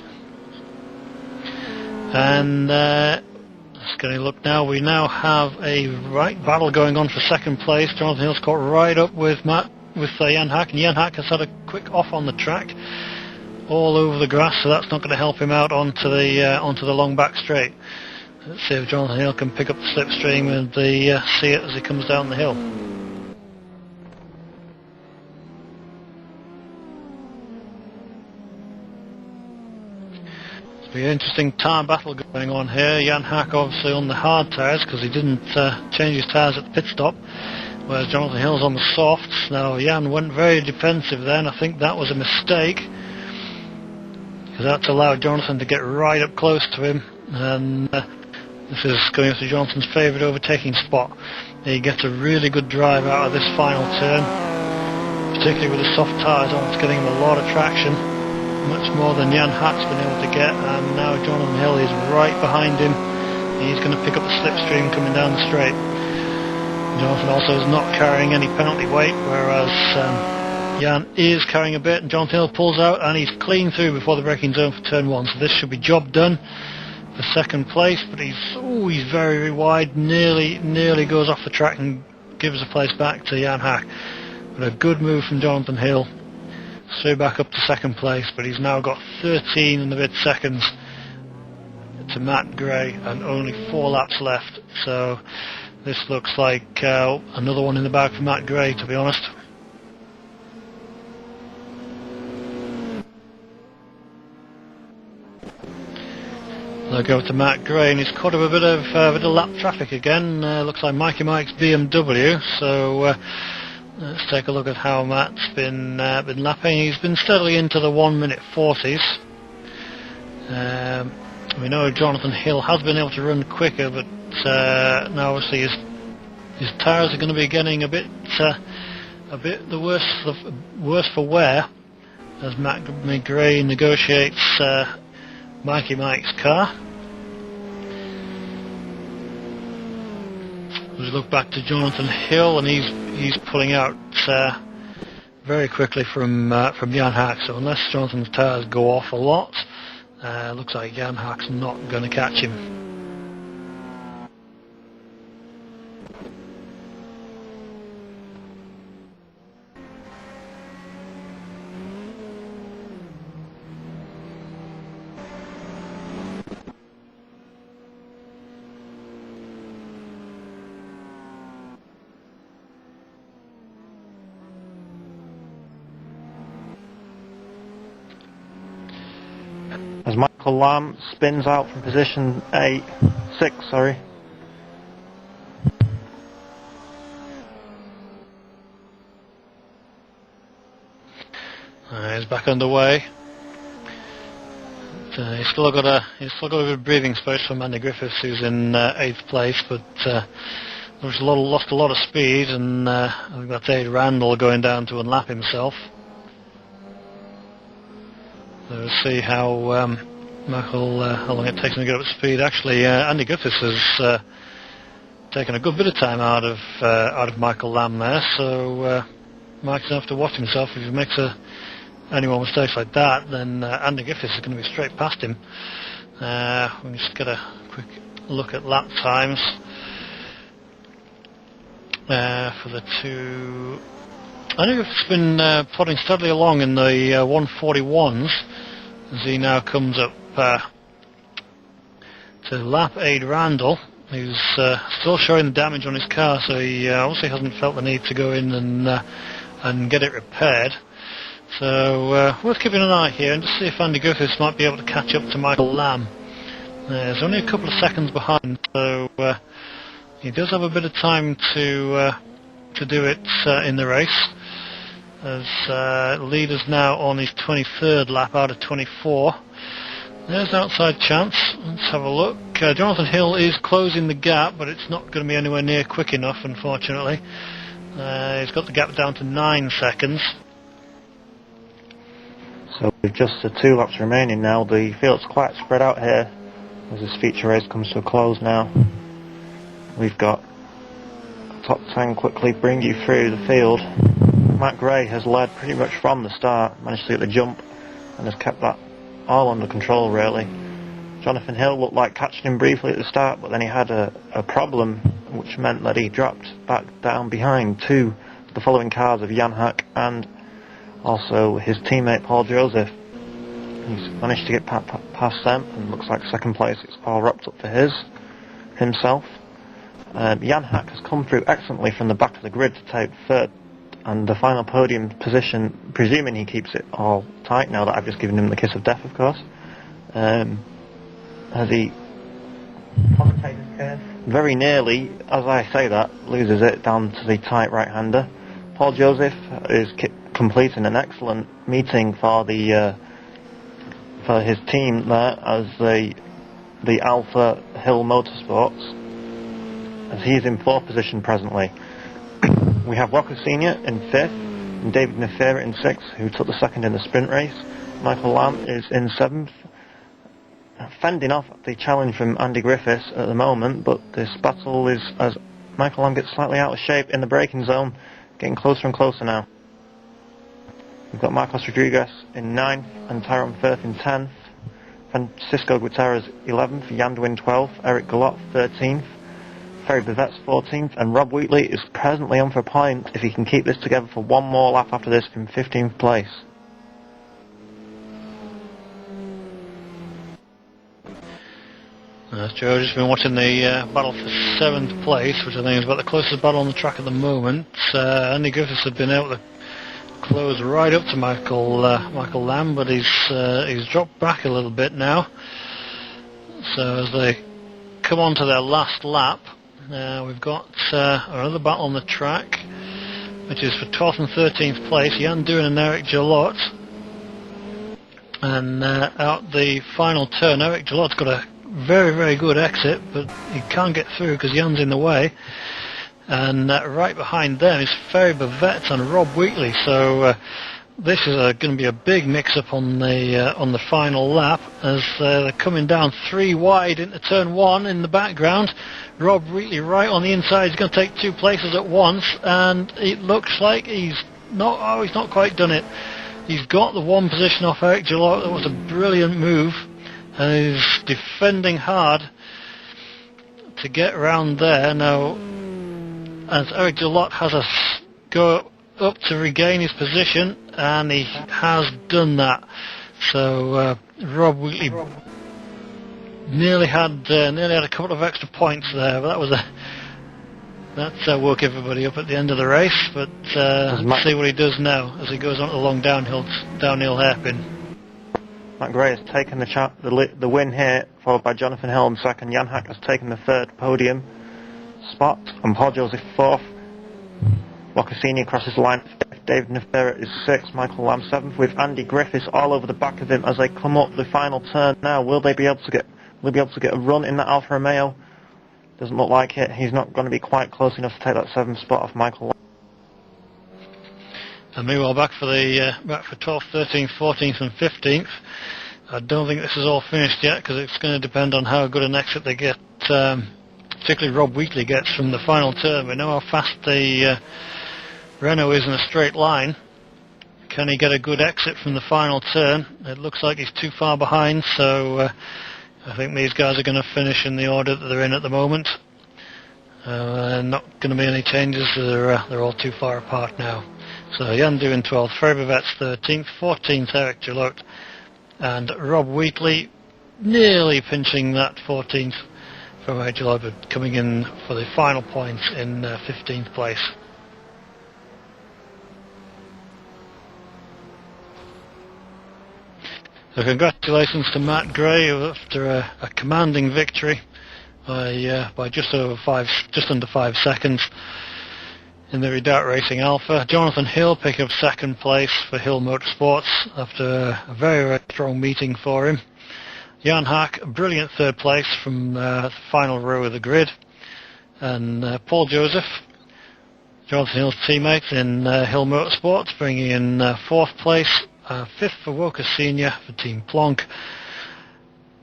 And just going to look now, we now have a battle going on for second place. Jonathan Hill's caught right up with Jan Hack, and Jan Hack has had a quick off on the track, all over the grass, so that's not going to help him out onto the long back straight. Let's see if Jonathan Hill can pick up the slipstream and see it as he comes down the hill. It's an interesting tyre battle going on here. Jan Hack obviously on the hard tyres because he didn't change his tyres at the pit stop, whereas Jonathan Hill's on the softs. Now Jan went very defensive then. I think that was a mistake, because that's allowed Jonathan to get right up close to him, and this is going to Jonathan's favourite overtaking spot. He gets a really good drive out of this final turn, particularly with the soft tyres on. It's getting him a lot of traction, much more than Jan Hack's been able to get, and now Jonathan Hill is right behind him. He's going to pick up the slipstream coming down the straight. Jonathan also is not carrying any penalty weight, whereas Jan is carrying a bit, and Jonathan Hill pulls out and he's clean through before the braking zone for turn 1, so this should be job done for second place. But he's very, very wide, nearly goes off the track and gives the place back to Jan Hack. But a good move from Jonathan Hill, straight back up to second place, but he's now got 13 and a bit seconds to Matt Gray and only 4 laps left, so this looks like another one in the bag for Matt Gray, to be honest. They'll go to Matt Gray, and he's caught up a bit of lap traffic again. Looks like Mikey Mike's BMW. So let's take a look at how Matt's been lapping. He's been steadily into the 1 minute 40s. We know Jonathan Hill has been able to run quicker, but now obviously his tyres are going to be getting a bit the worse for wear as Matt Gray negotiates Mikey Mike's car. We look back to Jonathan Hill, and he's pulling out very quickly from Jan Hack. So unless Jonathan's tyres go off a lot, looks like Jan Hack's not going to catch him. Michael Lamb spins out from position 6, sorry. He's back underway. He's still got a bit of breathing space from Andy Griffiths, who's in 8th place, but lost a lot of speed, and I think that's Aid Randall going down to unlap himself. So we'll see how long it takes him to get up to speed. Actually, Andy Griffiths has taken a good bit of time out of Michael Lamb there, so Mike's going to have to watch himself. If he makes any more mistakes like that, then Andy Griffiths is going to be straight past him. We'll just get a quick look at lap times for the two. Andy Griffiths has been plodding steadily along in the 141s as he now comes up to lap Aid Randall, who's still showing the damage on his car, so he obviously hasn't felt the need to go in and get it repaired. So worth keeping an eye here and to see if Andy Griffiths might be able to catch up to Michael Lamb. He's only a couple of seconds behind, so he does have a bit of time to do it in the race. As leader's now on his 23rd lap out of 24. There's an outside chance. Let's have a look. Jonathan Hill is closing the gap, but it's not going to be anywhere near quick enough, unfortunately. He's got the gap down to 9 seconds. So with just the 2 laps remaining now, the field's quite spread out here as this feature race comes to a close now. We've got top 10 quickly bring you through the field. Matt Gray has led pretty much from the start, managed to get the jump and has kept that all under control really. Jonathan Hill looked like catching him briefly at the start, but then he had a problem which meant that he dropped back down behind the following cars of Jan Hack and also his teammate Paul Joseph. He's managed to get past them and looks like second place. It's all wrapped up for himself. Jan Hack has come through excellently from the back of the grid to take 3rd and the final podium position, presuming he keeps it all tight now that I've just given him the kiss of death, of course. As he very nearly, as I say that, loses it down to the tight right-hander. Paul Joseph is completing an excellent meeting for his team there as the Alpha Hill Motorsports, as he is in 4th position presently. We have Walker Senior in 5th and David Nefera in 6th, who took the 2nd in the sprint race. Michael Lamb is in 7th, fending off the challenge from Andy Griffiths at the moment, but this battle is as Michael Lamb gets slightly out of shape in the braking zone, getting closer and closer now. We've got Marcos Rodriguez in 9th and Tyrone Firth in 10th, Francisco Gutierrez 11th, Yandwin 12th, Eric Galot 13th, Ferry Bevet's 14th, and Rob Wheatley is presently on for a point if he can keep this together for one more lap after this in 15th place. Joe's just been watching the battle for 7th place, which I think is about the closest battle on the track at the moment. Andy Griffiths had been able to close right up to Michael Lamb, but he's dropped back a little bit now. So as they come on to their last lap, we've got another battle on the track, which is for 12th and 13th place. Jan Doohan and Eric Jalot. And out the final turn, Eric Jalot's got a very, very good exit, but he can't get through because Jan's in the way. And right behind them is Ferry Bevet and Rob Wheatley. So this is going to be a big mix-up on the final lap as they're coming down 3 wide into turn 1 in the background. Rob Wheatley right on the inside. He's going to take 2 places at once, and it looks like he's not quite done it. He's got the 1 position off Eric Jalot. That was a brilliant move, and he's defending hard to get around there now. As Eric Jalot has a go up to regain his position, and he has done that. So Rob Wheatley nearly had a couple of extra points there, but that woke everybody up at the end of the race. But let's see what he does now as he goes on to the long downhill hairpin. Matt Gray has taken the win here, followed by Jonathan Hill in second. Jan Hack has taken the third podium spot, and Paul Joseph fourth. Bocassini crosses the line fifth. David Nefera is sixth. Michael Lamb seventh, with Andy Griffiths all over the back of him as they come up the final turn. Now, will they be able to get a run in that Alfa Romeo? Doesn't look like it. He's not going to be quite close enough to take that seventh spot off Michael Lamb. And meanwhile, back for 12th, 13th, 14th, and 15th. I don't think this is all finished yet because it's going to depend on how good an exit they get. Particularly Rob Wheatley gets from the final turn. We know how fast the Renault is in a straight line. Can he get a good exit from the final turn? It looks like he's too far behind, so I think these guys are going to finish in the order that they're in at the moment. Not going to be any changes. They're all too far apart now. So Yandu in 12th, Fabervet's 13th, 14th Eric Gillot, and Rob Wheatley nearly pinching that 14th from Eric Gillot, but coming in for the final points in 15th place. So congratulations to Matt Gray after a commanding victory by just under 5 seconds in the Redoubt Racing Alpha. Jonathan Hill picking up second place for Hill Motorsports after a very, very strong meeting for him. Jan Hack, brilliant third place from the final row of the grid. And Paul Joseph, Jonathan Hill's teammate in Hill Motorsports, bringing in fourth place. Fifth for Woka Senior for Team Plonk.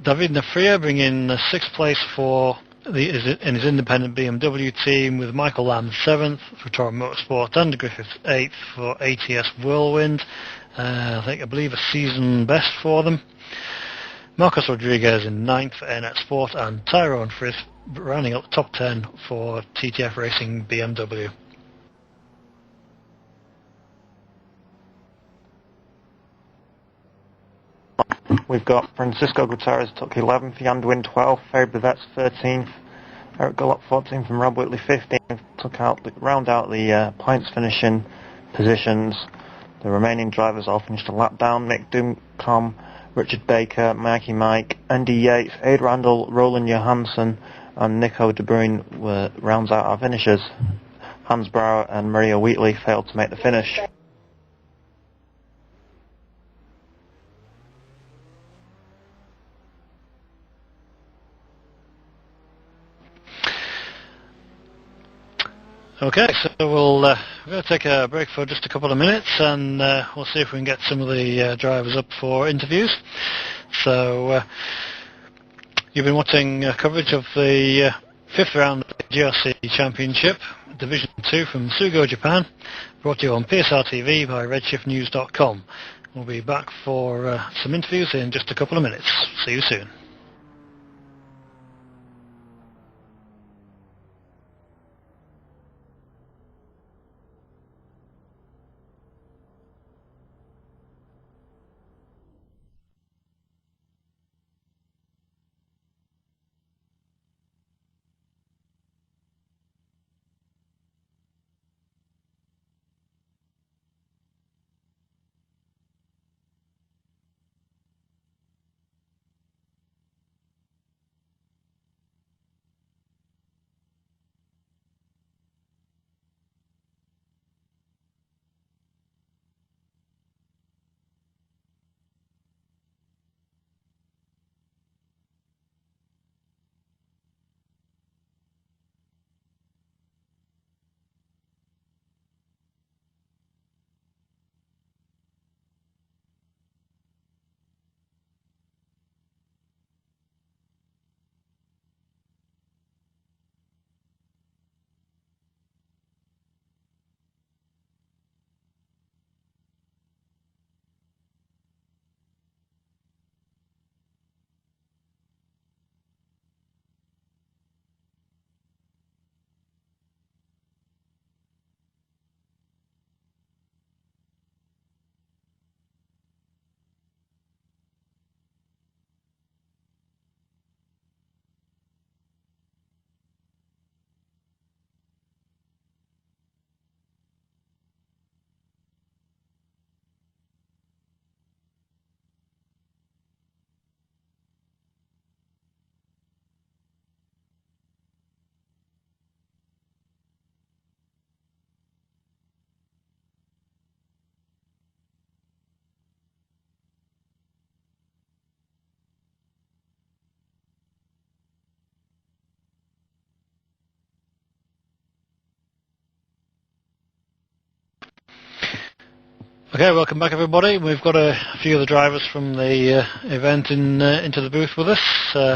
David Nefria bringing sixth place in his independent BMW team, with Michael Lamb 7th for Toro Motorsport, Andy Griffiths 8th for ATS Whirlwind. I believe a season best for them. Marcos Rodriguez in 9th for NX Sport, and Tyrone Frith rounding up the top 10 for TTF Racing BMW. We've got Francisco Gutierrez took 11th, Jan Dwin 12th, Ferry Bevets 13th, Eric Gallop 14th, and Rob Whitley 15th. Round out the points finishing positions. The remaining drivers all finished a lap down. Mick Duncombe, Richard Baker, Mikey Mike, Andy Yates, Aid Randall, Roland Johansson, and Nico De Bruyn rounds out our finishers. Hans Brouwer and Maria Wheatley failed to make the finish. Okay, so we're going to take a break for just a couple of minutes, and we'll see if we can get some of the drivers up for interviews. So you've been watching coverage of the fifth round of the GRC Championship, Division 2 from Sugo, Japan, brought to you on PSR TV by redshiftnews.com. We'll be back for some interviews in just a couple of minutes. See you soon. Okay, welcome back everybody. We've got a few of the drivers from the event into the booth with us. So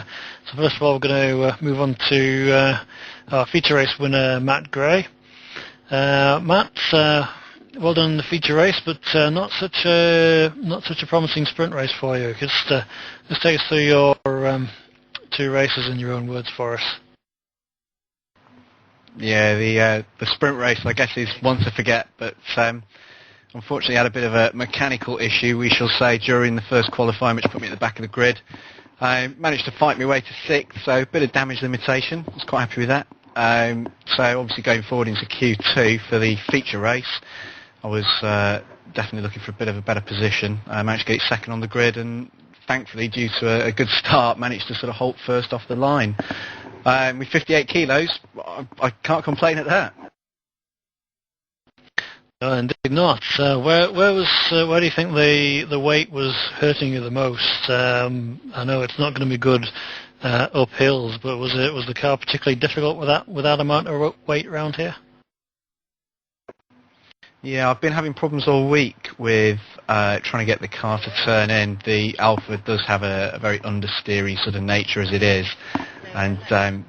first of all, we're going to move on to our feature race winner, Matt Gray. Matt, well done in the feature race, but not such a promising sprint race for you. Just take us through your two races in your own words for us. Yeah, the sprint race, I guess, is one to forget, but unfortunately had a bit of a mechanical issue, we shall say, during the first qualifying, which put me at the back of the grid. I managed to fight my way to 6th, so a bit of damage limitation. I was quite happy with that. So obviously going forward into Q2 for the feature race, I was definitely looking for a bit of a better position. I managed to get 2nd on the grid, and thankfully, due to a good start, managed to sort of halt first off the line. With 58 kilos, I can't complain at that. Indeed not. Where do you think the weight was hurting you the most? I know it's not going to be good up hills, but was the car particularly difficult with that amount of weight around here? Yeah, I've been having problems all week with trying to get the car to turn in. The Alpha does have a very understeery sort of nature as it is, and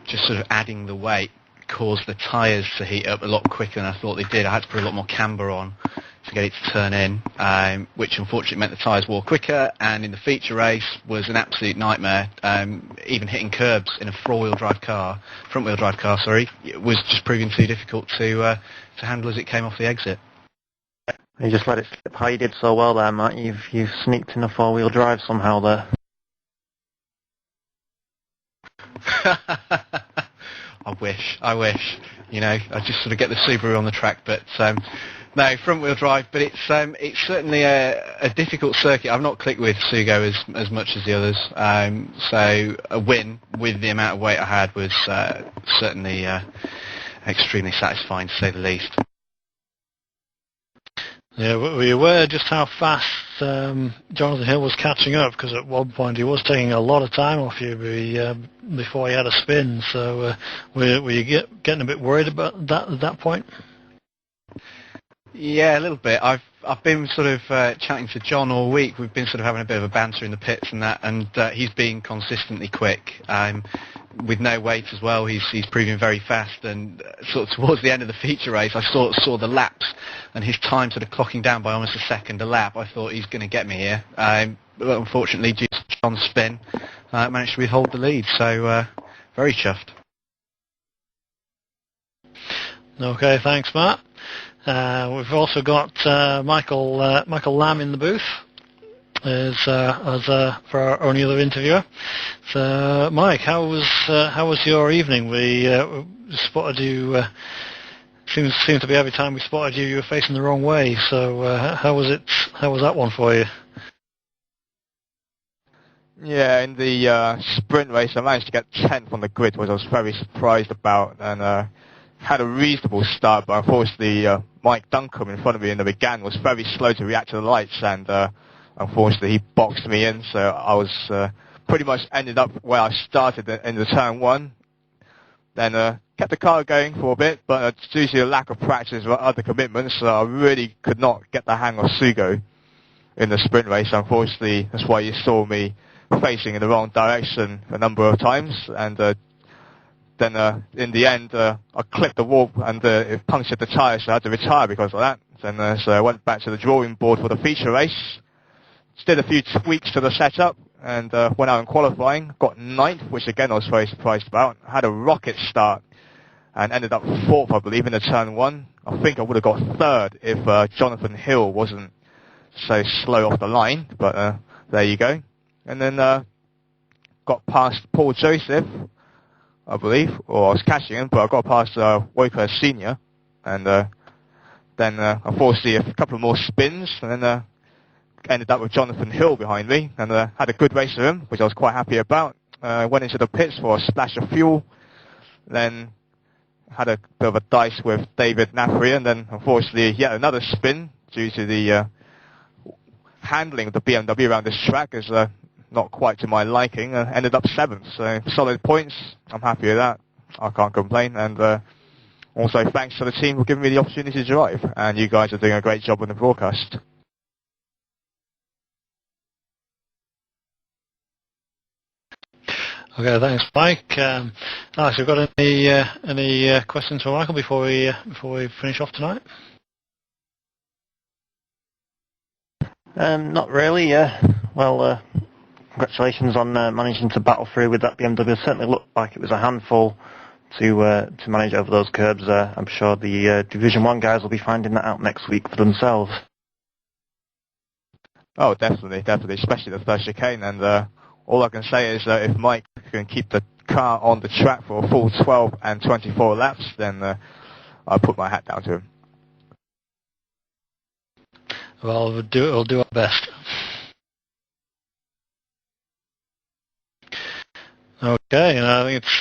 just sort of adding the weight caused the tyres to heat up a lot quicker than I thought they did. I had to put a lot more camber on to get it to turn in, which unfortunately meant the tyres wore quicker, and in the feature race was an absolute nightmare. Even hitting curbs in a front-wheel drive car, it was just proving too difficult to handle as it came off the exit. You just let it slip. How you did so well there, Matt. You've sneaked in a 4-wheel drive somehow there. I wish. You know, I just sort of get the Subaru on the track, but no, front-wheel drive. But it's certainly a difficult circuit. I've not clicked with Sugo as much as the others, so a win with the amount of weight I had was certainly extremely satisfying, to say the least. Yeah, were you aware just how fast Jonathan Hill was catching up? Because at one point he was taking a lot of time off you before he had a spin. So were you getting a bit worried about that at that point? Yeah, a little bit. I've been sort of chatting to John all week. We've been sort of having a bit of a banter in the pits and that, and he's been consistently quick. With no weight as well, he's proving very fast, and sort of towards the end of the feature race, I saw the laps, and his time sort of clocking down by almost a second a lap. I thought he's going to get me here, but unfortunately, due to John's spin, managed to withhold the lead. So very chuffed. Okay, thanks, Matt. We've also got Michael Lamb in the booth as for our only other interviewer. So, Mike, how was your evening? We spotted you. Seems to be every time we spotted you, you were facing the wrong way. So, how was it? How was that one for you? Yeah, in the sprint race, I managed to get 10th on the grid, which I was very surprised about, and had a reasonable start. But unfortunately, Mike Duncombe in front of me in the beginning was very slow to react to the lights, and unfortunately, he boxed me in, so I was pretty much ended up where I started in the turn 1. Then kept the car going for a bit, but due to the lack of practice or other commitments, I really could not get the hang of Sugo in the sprint race. Unfortunately, that's why you saw me facing in the wrong direction a number of times, and then in the end, I clipped the wall and it punctured the tyre, so I had to retire because of that. And so I went back to the drawing board for the feature race. Did a few tweaks to the setup and went out in qualifying, got 9th, which again I was very surprised about. Had a rocket start and ended up 4th, I believe, in the turn 1. I think I would have got 3rd if Jonathan Hill wasn't so slow off the line, but there you go. And then got past Paul Joseph, I believe, or I was catching him, but I got past Woker Senior, and then unfortunately a couple of more spins, and then ended up with Jonathan Hill behind me, and had a good race with him, which I was quite happy about. Went into the pits for a splash of fuel, then had a bit of a dice with David Nafri, and then unfortunately yet another spin due to the handling of the BMW around this track is not quite to my liking. Ended up 7th, so solid points. I'm happy with that. I can't complain, and also thanks to the team for giving me the opportunity to drive, and you guys are doing a great job on the broadcast. Okay, thanks, Mike. Alex, have you got any questions for Michael before we finish off tonight? Not really. Well, congratulations on managing to battle through with that BMW. It certainly looked like it was a handful to manage over those curbs. I'm sure the Division 1 guys will be finding that out next week for themselves. Oh, definitely, especially the first chicane. And all I can say is that if Mike can keep the car on the track for a full 12 and 24 laps, then I'll put my hat down to him. Well, we'll do our best. Okay, and I think it's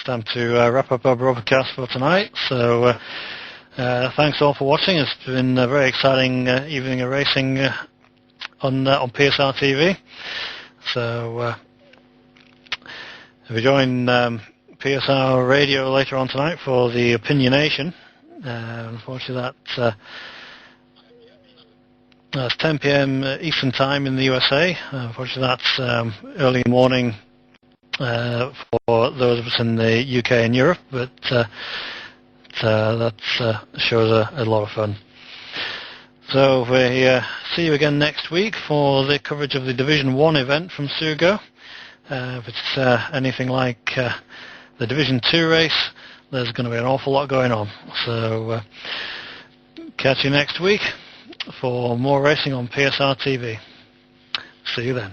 time to wrap up our broadcast for tonight. So thanks all for watching. It's been a very exciting evening of racing on PSR TV. So if you join PSR Radio later on tonight for the Opinionation, unfortunately that's 10 p.m. Eastern Time in the USA. Unfortunately, that's early morning for those of us in the UK and Europe, but that shows a lot of fun. So we see you again next week for the coverage of the Division 1 event from Sugo. If it's anything like the Division 2 race, there's going to be an awful lot going on. So catch you next week for more racing on PSR TV. See you then.